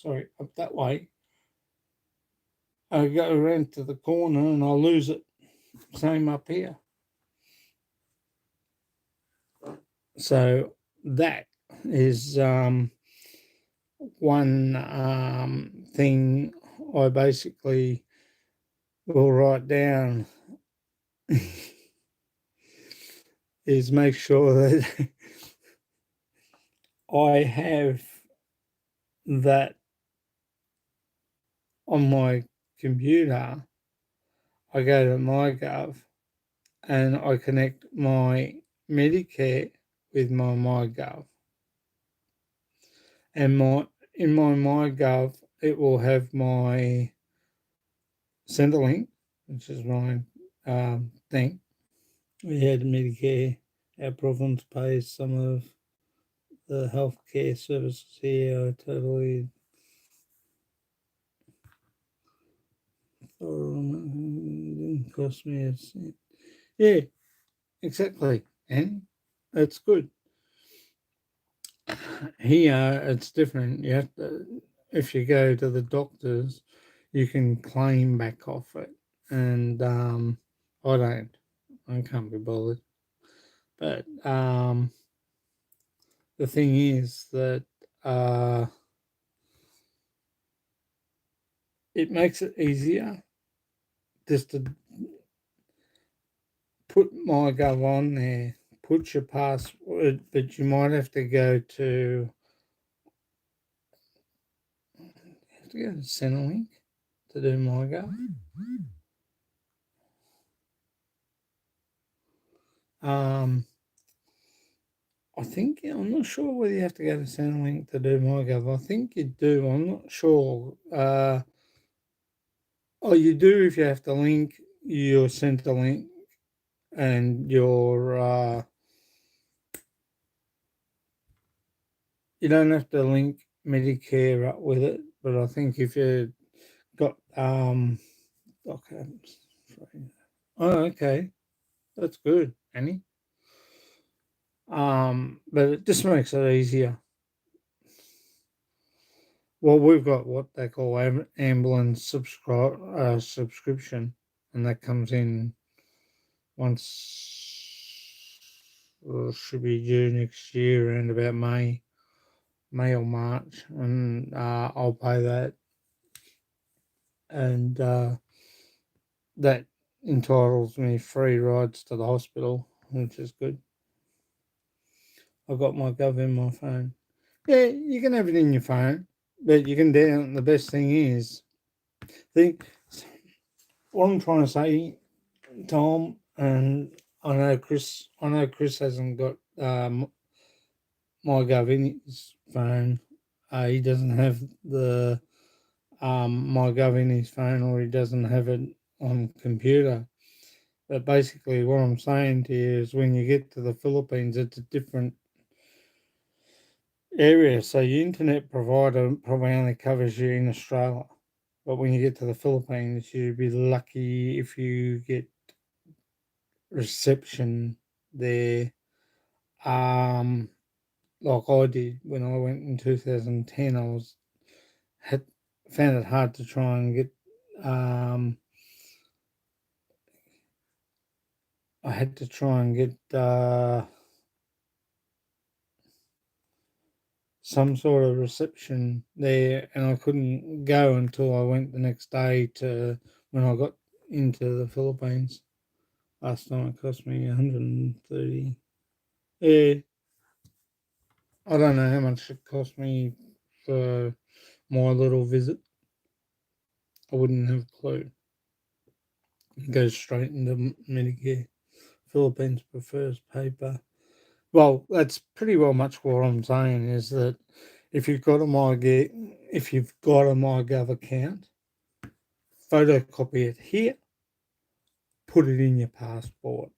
way, up that way. I go around to the corner and I lose it. Same up here. So that is one thing I basically will write down is make sure that I have that on my computer. I go to MyGov and I connect my Medicare with my MyGov. And in my MyGov, it will have my Centrelink, which is my thing. We had Medicare. Our province pays some of the healthcare services here. I totally didn't cost me a cent. Yeah, exactly. And it's good. Here, it's different. You have to, if you go to the doctors, you can claim back off it, and I don't. I can't be bothered. But the thing is that uh, it makes it easier just to put MyGov on there, put your password, but you might have to go to Centrelink to do MyGov. I think I'm not sure whether you have to go to Centrelink to do MyGov. I think you do. I'm not sure. Oh, you do if you have to link your Centrelink and your. You don't have to link Medicare up with it, but I think if you got okay. Oh, okay, that's good, Annie. But it just makes it easier. Well, we've got what they call ambulance subscription, and that comes in once. Should be due next year, around about May or March, and I'll pay that, and that entitles me free rides to the hospital, which is good. I've got my Gov in my phone. Yeah, you can have it in your phone, but you can down. The best thing is, think what I'm trying to say, Tom, and I know Chris hasn't got MyGov in his phone. He doesn't have the MyGov in his phone, or he doesn't have it on computer. But basically, what I'm saying to you is, when you get to the Philippines, it's a different area. So your internet provider probably only covers you in Australia, but when you get to the Philippines, you'd be lucky if you get reception there. Um, like I did when I went in 2010, had found it hard to try and get. I had to try and get some sort of reception there, and I couldn't go until I went the next day to when I got into the Philippines. Last time it cost me 130. Yeah, I don't know how much it cost me for my little visit. I wouldn't have a clue. It goes straight into Medicare. Philippines prefers paper. Well, that's pretty well much what I'm saying is that if you've got a MyGov account, photocopy it here, put it in your passport.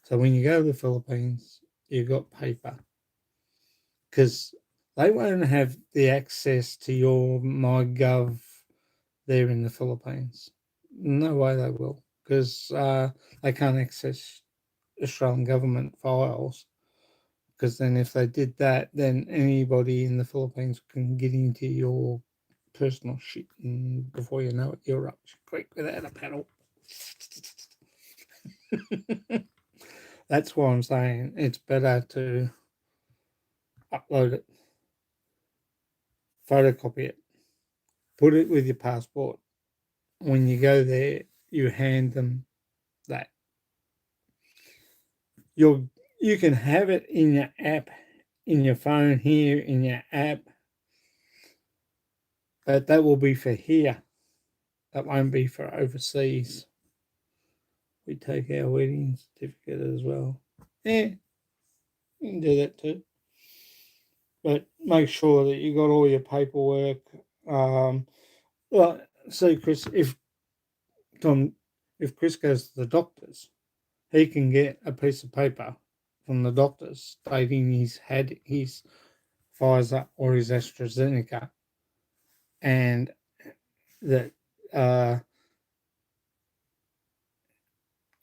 So when you go to the Philippines, you've got paper. because they won't have the access to your MyGov there in the Philippines. No way they will, because they can't access Australian government files. Because then, if they did that, then anybody in the Philippines can get into your personal shit, and before you know it, you're up the creek without a paddle. That's why I'm saying it's better to upload it, photocopy it, put it with your passport. When you go there, you hand them that. You'll you can have it in your app, in your phone here, in your app, but that will be for here. That won't be for overseas. We take our wedding certificate as well. Yeah, you can do that too. But make sure that you got all your paperwork. Well, see, Chris, Tom, if Chris goes to the doctors, he can get a piece of paper from the doctors stating he's had his Pfizer or his AstraZeneca, and that uh,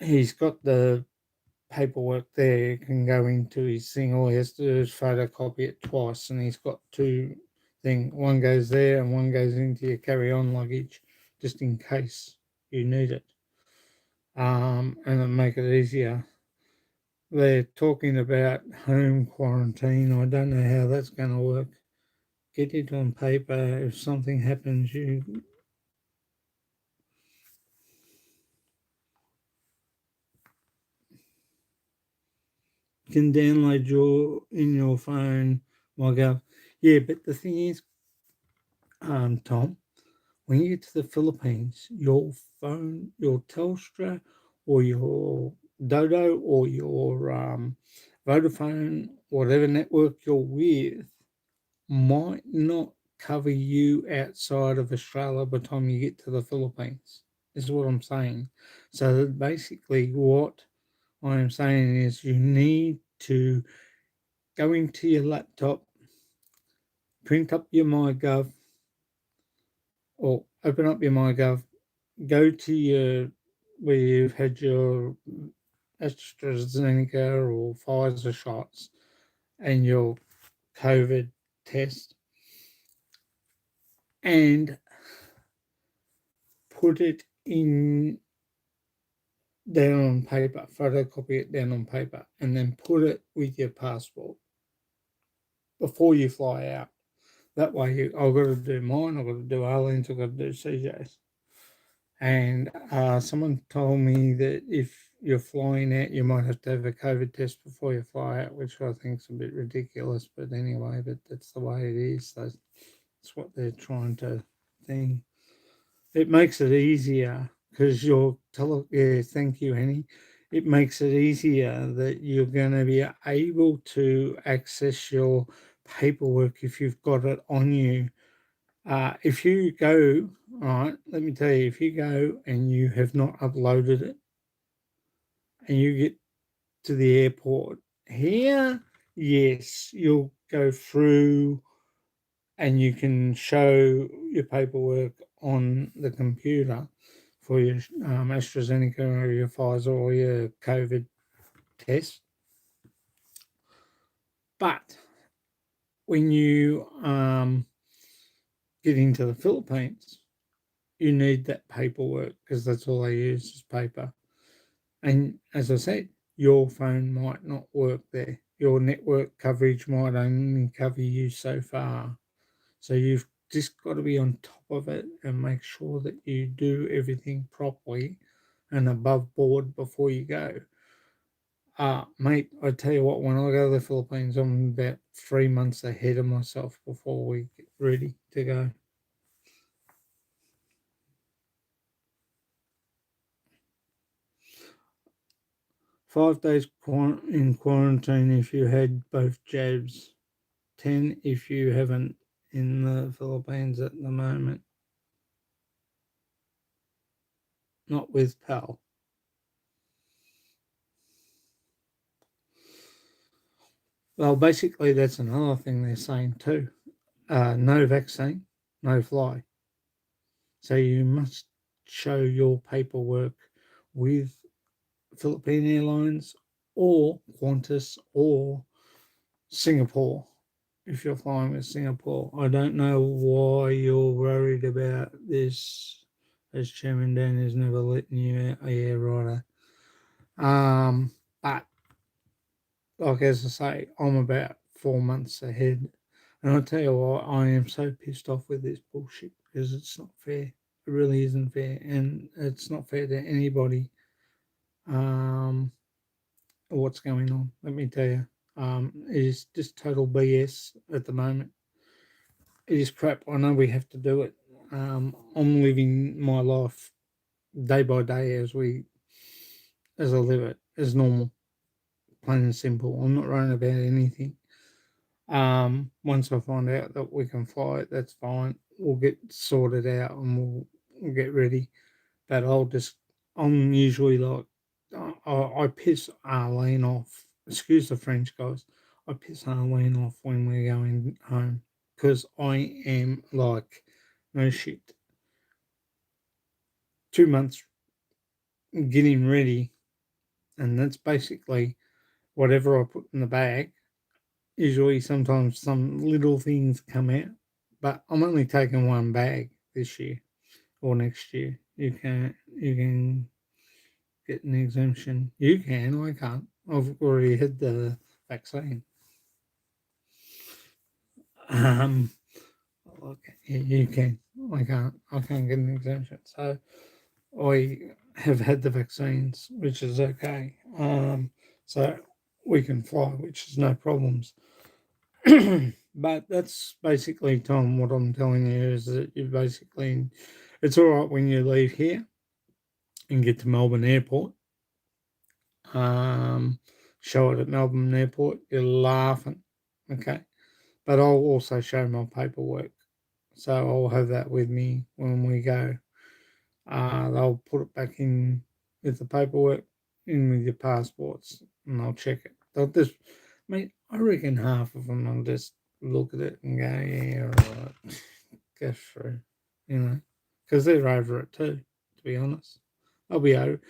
he's got the paperwork there. He can go into his thing. All he has to do is photocopy it twice, and he's got two things. One goes there, and one goes into your carry-on luggage, just in case you need it. And it'll make it easier. They're talking about home quarantine. I don't know how that's going to work. Get it on paper. If something happens, you can download your in your phone. MyGov. Yeah, but the thing is, Tom, when you get to the Philippines, your phone, your Telstra, or your Dodo, or your Vodafone, whatever network you're with, might not cover you outside of Australia by the time you get to the Philippines. Is what I'm saying. So basically, what I am saying is you need to go into your laptop, print up your MyGov, or open up your MyGov, go to your where you've had your AstraZeneca or Pfizer shots and your COVID test, and put it in down on paper, photocopy it down on paper, and then put it with your passport before you fly out. That way, I've got to do mine, I've got to do Arlene's, I've got to do CJ's. And someone told me that if you're flying out, you might have to have a COVID test before you fly out, which I think is a bit ridiculous. But anyway, but that's the way it is. That's what they're trying to think. It makes it easier because yeah, thank you, Henny. It makes it easier that you're going to be able to access your paperwork if you've got it on you. If you go, all right, let me tell you, if you go and you have not uploaded it and you get to the airport here, yes, you'll go through and you can show your paperwork on the computer for your AstraZeneca or your Pfizer or your COVID test. But when you get into the Philippines, you need that paperwork because that's all they use is paper. And as I said, your phone might not work there. Your network coverage might only cover you so far. So you've just got to be on top of it and make sure that you do everything properly and above board before you go. Mate, I tell you what, when I go to the Philippines, I'm about 3 months ahead of myself before we get ready to go. 5 days in quarantine if you had both jabs, 10 if you haven't in the Philippines at the moment. Not with PAL. Well, basically, that's another thing they're saying too. No vaccine, no fly. So you must show your paperwork with Philippine Airlines or Qantas or Singapore if you're flying with Singapore. I don't know why you're worried about this, as Chairman Dan is never letting you out. Yeah, righto. But like as I say, I'm about 4 months ahead. And I'll tell you what, I am so pissed off with this bullshit because it's not fair. It really isn't fair. And it's not fair to anybody. Um, what's going on. Let me tell you, it is just total BS at the moment. It is crap. I know we have to do it. I'm living my life day by day as I live it, as normal, plain and simple. I'm not worrying about anything. Once I find out that we can fly it, that's fine. We'll get sorted out and we'll get ready. But I'm usually like, I piss Arlene off. Excuse the French, guys. I piss Arlene off when we're going home because I am like, no shit. 2 months getting ready, and that's basically whatever I put in the bag. Usually, sometimes some little things come out, but I'm only taking one bag this year or next year. You can get an exemption. You can, I can't. I've already had the vaccine. Um, okay, yeah, you can. I can't. I can't get an exemption. So I have had the vaccines, which is okay. So we can fly, which is no problems. But that's basically, Tom, what I'm telling you is that you basically, it's all right when you leave here and get to Melbourne Airport. Um, Show it at Melbourne Airport. You're laughing, okay? But I'll also show my paperwork, so I'll have that with me when we go. They'll put it back in with the paperwork, in with your passports, and I'll check it. They'll just, mate, I reckon half of them will just look at it and go, yeah, all right, go through, because they're over it too, to be honest. I'll be over.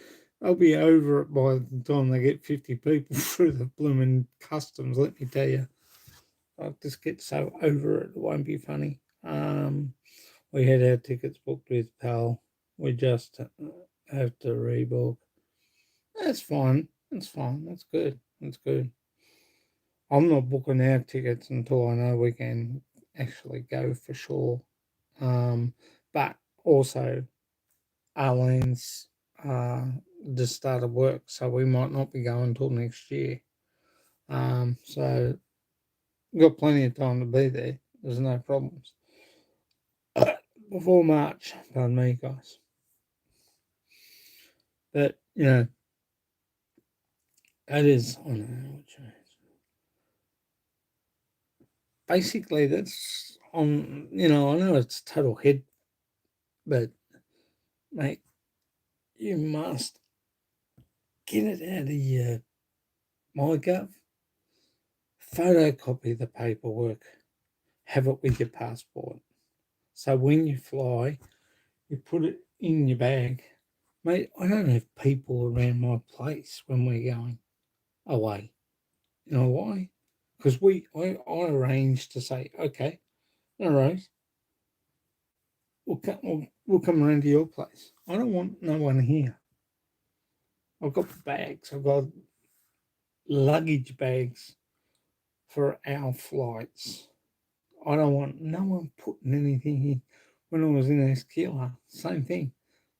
I'll be over it by the time they get 50 people through the blooming customs, let me tell you. I'll just get so over it, it won't be funny. We had our tickets booked with PAL. We just have to rebook. That's fine. That's fine. That's good. That's good. I'm not booking our tickets until I know we can actually go for sure. Um, but also, Arlene's just started work, so we might not be going until next year. So we've got plenty of time to be there. There's no problems. Before March, pardon me, guys. But, that is, I don't know what basically that's on, I know it's total head, but, mate, you must get it out of your MyGov, photocopy the paperwork, have it with your passport. So when you fly, you put it in your bag. Mate, I don't have people around my place when we're going away. You know why? Because I arranged to say, okay, no worries, we'll come around to your place. I don't want no one here. I've got bags. I've got luggage bags for our flights. I don't want no one putting anything in. When I was in Esquila, same thing.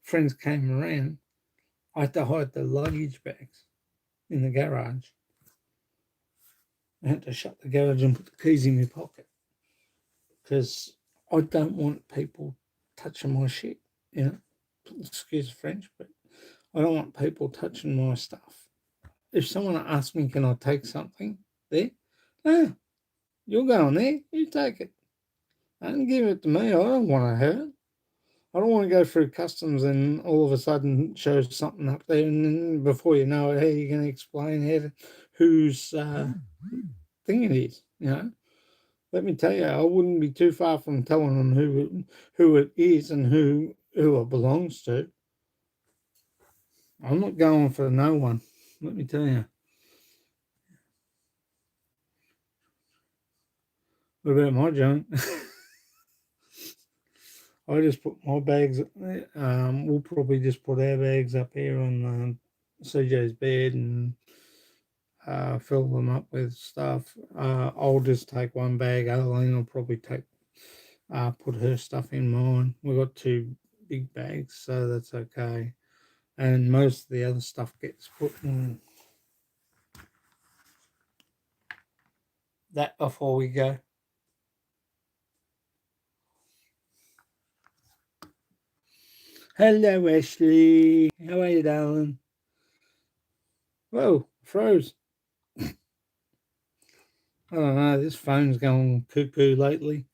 Friends came around. I had to hide the luggage bags in the garage. I had to shut the garage and put the keys in my pocket because I don't want people touching my shit. You know, excuse the French, but I don't want people touching my stuff. If someone asks me, can I take something there? No, you're going there. You take it. Don't give it to me. I don't want to hurt. I don't want to go through customs and all of a sudden shows something up there, and then before you know it, how you going to explain who's thing it is. Let me tell you, I wouldn't be too far from telling them who it is and who it belongs to. I'm not going for no one. Let me tell you. What about my junk? I just put my bags. We'll probably just put our bags up here on CJ's bed and fill them up with stuff. I'll just take one bag. Aileen will probably put her stuff in mine. We've got two big bags, so that's okay. And most of the other stuff gets put in that before we go. Hello, Ashley. How are you, darling? Whoa, froze. I don't know. This phone's going cuckoo lately.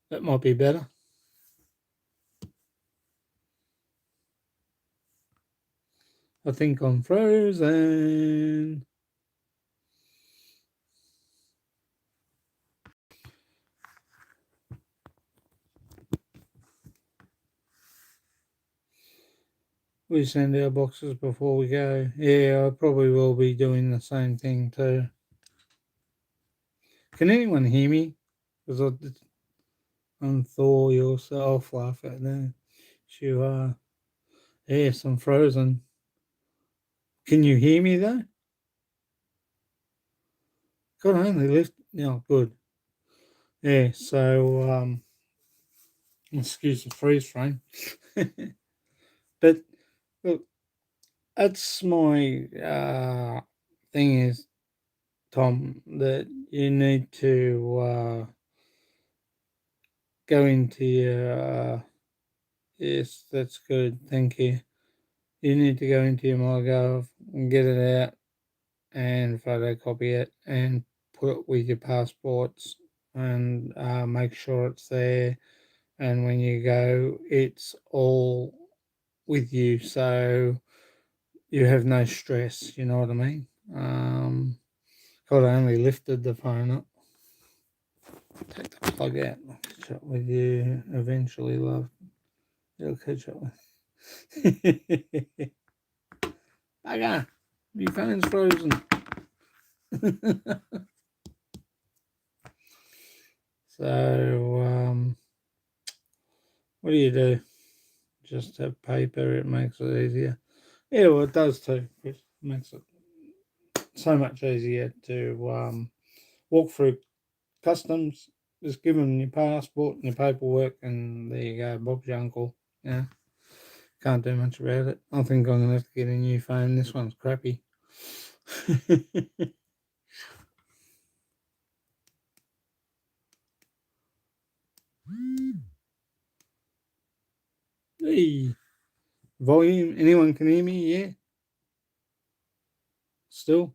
That might be better. I think I'm frozen. We send our boxes before we go. Yeah, I probably will be doing the same thing too. Can anyone hear me? Because I'm Thor yourself, laugh at that. You are. Yes, I'm frozen. Can you hear me though? God, I only lift. No, good. Yeah, so excuse the freeze frame. But look, that's my thing is, Tom, that you need to go into your. Yes, that's good. Thank you. You need to go into your MyGov and get it out and photocopy it and put it with your passports and make sure it's there. And when you go, it's all with you, so you have no stress. You know what I mean? God, I only lifted the phone up. Take the plug out. I'll catch up with you eventually, love. You'll catch up with. Bugger! My phone's frozen. So, what do you do? Just have paper, it makes it easier. Yeah, well, it does too. It makes it so much easier to walk through customs. Just give them your passport and your paperwork, and there you go, Bob's your uncle. Yeah, can't do much about it. I think I'm gonna have to get a new phone. This one's crappy. Hey, volume. Anyone can hear me? Yeah. Still.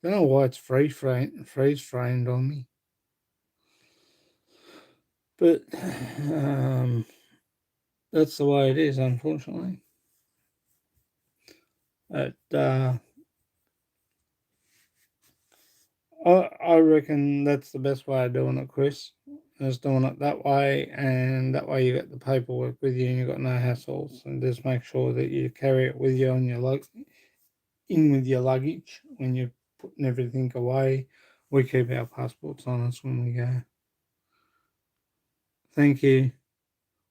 Don't know why it's freeze framed on me. But that's the way it is, unfortunately. But I reckon that's the best way of doing it, Chris. Is doing it that way, and that way you got the paperwork with you, and you got no hassles. And just make sure that you carry it with you on your in with your luggage when you're putting everything away. We keep our passports on us when we go. Thank you.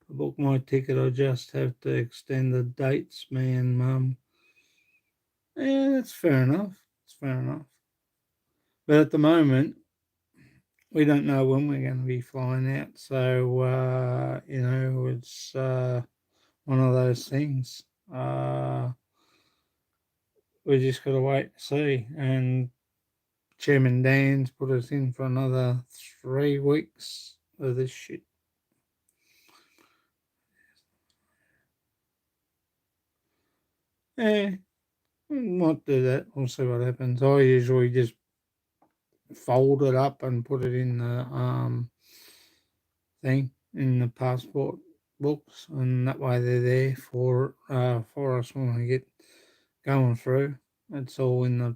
I booked my ticket. I just have to extend the dates, me and Mum. Yeah, that's fair enough. It's fair enough. But at the moment, we don't know when we're going to be flying out. So, it's one of those things. We just got to wait and see. And Chairman Dan's put us in for another 3 weeks of this shit. Yeah, we might do that. We'll see what happens. I usually just fold it up and put it in the thing in the passport books, and that way they're there for us when we get going through. It's all in the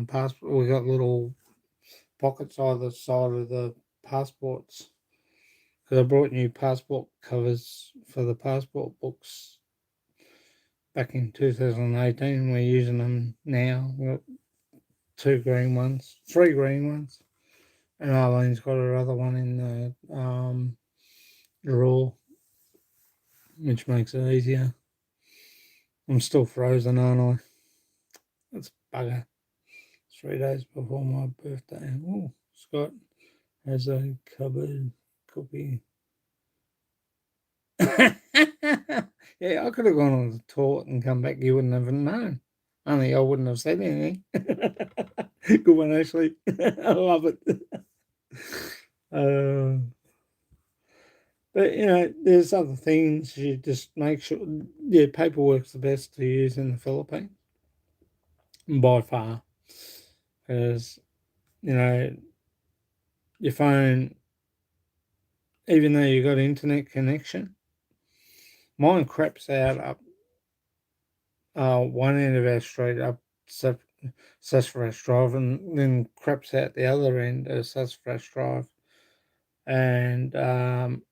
passport. We got little pockets either side of the passports. Because I brought new passport covers for the passport books back in 2018. We're using them now. We've got two green ones, three green ones, and Arlene's got her other one in the drawer, which makes it easier. I'm still frozen, aren't I? That's bugger. 3 days before my birthday. Oh, Scott has a cupboard copy. Yeah, I could have gone on the tour and come back. You wouldn't have known. Only I wouldn't have said anything. Good one, Ashley. I love it. Uh, but there's other things. You just make sure. Yeah, paperwork's the best to use in the Philippines by far, because your phone, even though you got internet connection, mine craps out up one end of our street up Sassafras Drive, and then craps out the other end of Sassafras Drive, and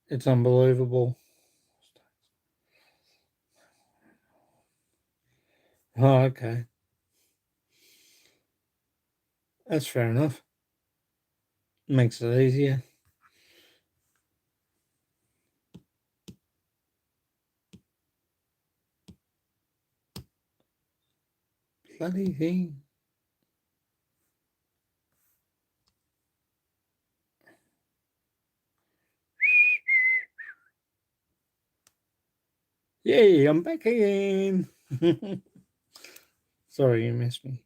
it's unbelievable. Oh, okay, that's fair enough. Makes it easier. Bloody thing. Yay, I'm back again. Sorry you missed me.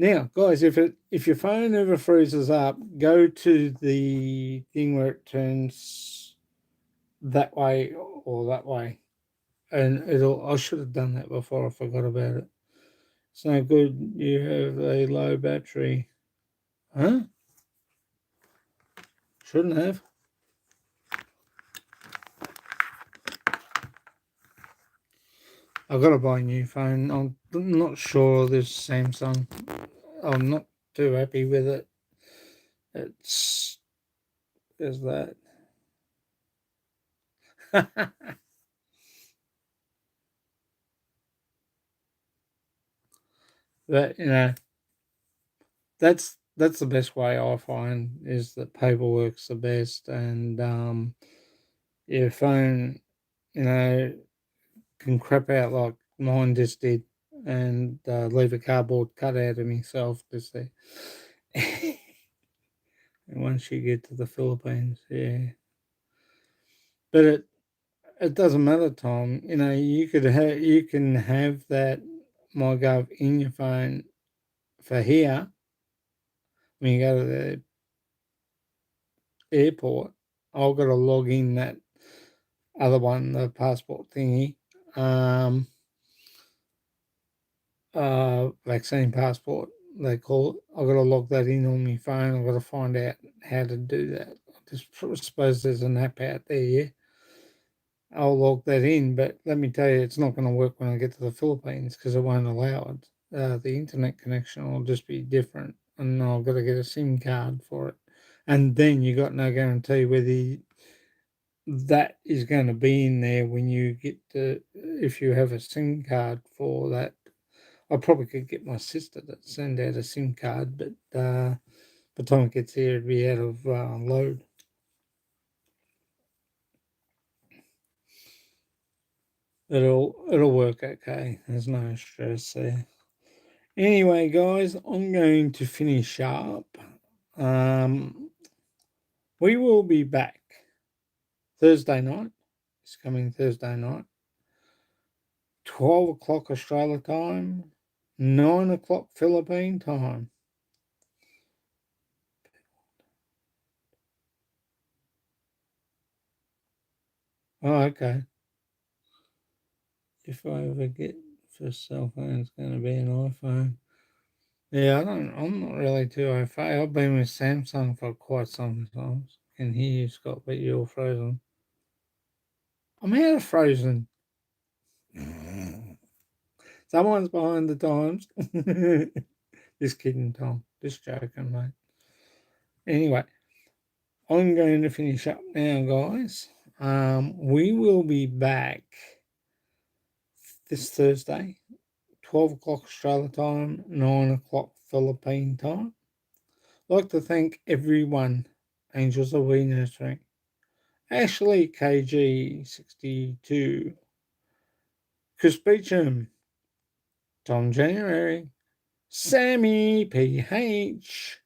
Now, guys, if your phone ever freezes up, go to the thing where it turns that way or that way, and it'll. I should have done that before. I forgot about it. It's no good. You have a low battery, huh? Shouldn't have. I've got to buy a new phone. I'm not sure this Samsung. I'm not too happy with it. It's There's that. But that's the best way I find, is that paperwork's the best, and your phone, you know, can crap out like mine just did, and leave a cardboard cutout of myself just there. And once you get to the Philippines, yeah, but it doesn't matter, Tom. You can have that MyGov in your phone for here when you go to the airport. I've got to log in that other one, the passport thingy, um, vaccine passport, they call it. I've got to log that in on my phone. I've got to find out how to do that. I just suppose there's an app out there, yeah. I'll log that in, but let me tell you, it's not going to work when I get to the Philippines because it won't allow it. The internet connection will just be different, and I've got to get a SIM card for it. And then you got no guarantee whether that is going to be in there when you get to, if you have a SIM card for that. I probably could get my sister to send out a SIM card, but by the time it gets here, it'd be out of load. It'll work okay. There's no stress there. Anyway, guys, I'm going to finish up. Um, we will be back Thursday night. It's coming Thursday night, 12 o'clock Australia time, 9 o'clock Philippine time. Oh, okay. If I ever get first cell phone, it's going to be an iPhone. Yeah, I'm not really too au fait. I've been with Samsung for quite some time. can hear you, Scott, but you're frozen. I'm out of frozen. Someone's behind the times. Just kidding, Tom. Just joking, mate. Anyway, I'm going to finish up now, guys. We will be back this Thursday, 12 o'clock Australia time, 9 o'clock Philippine time. I'd like to thank everyone. Angels of We Nurturing. Ashley KG62. Chris Beecham. Tom January. Sammy PH.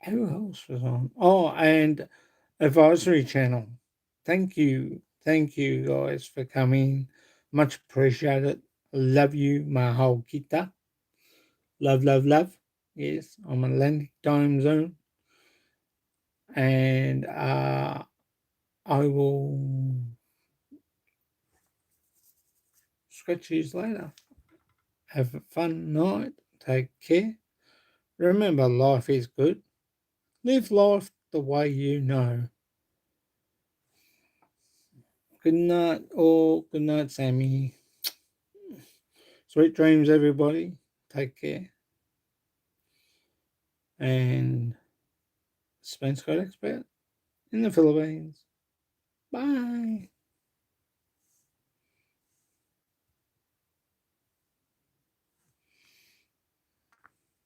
Who else was on? Oh, and Advisory Channel. Thank you. Thank you guys for coming. Much appreciated. Love you, Mahal Kita. Love, love, love. Yes, I'm Atlantic time zone. And I will scratch you later. Have a fun night. Take care. Remember, life is good. Live life the way you know. Good night, all. Good night, Sammy. Sweet dreams, everybody. Take care. And Spain Scott Expert in the Philippines. Bye.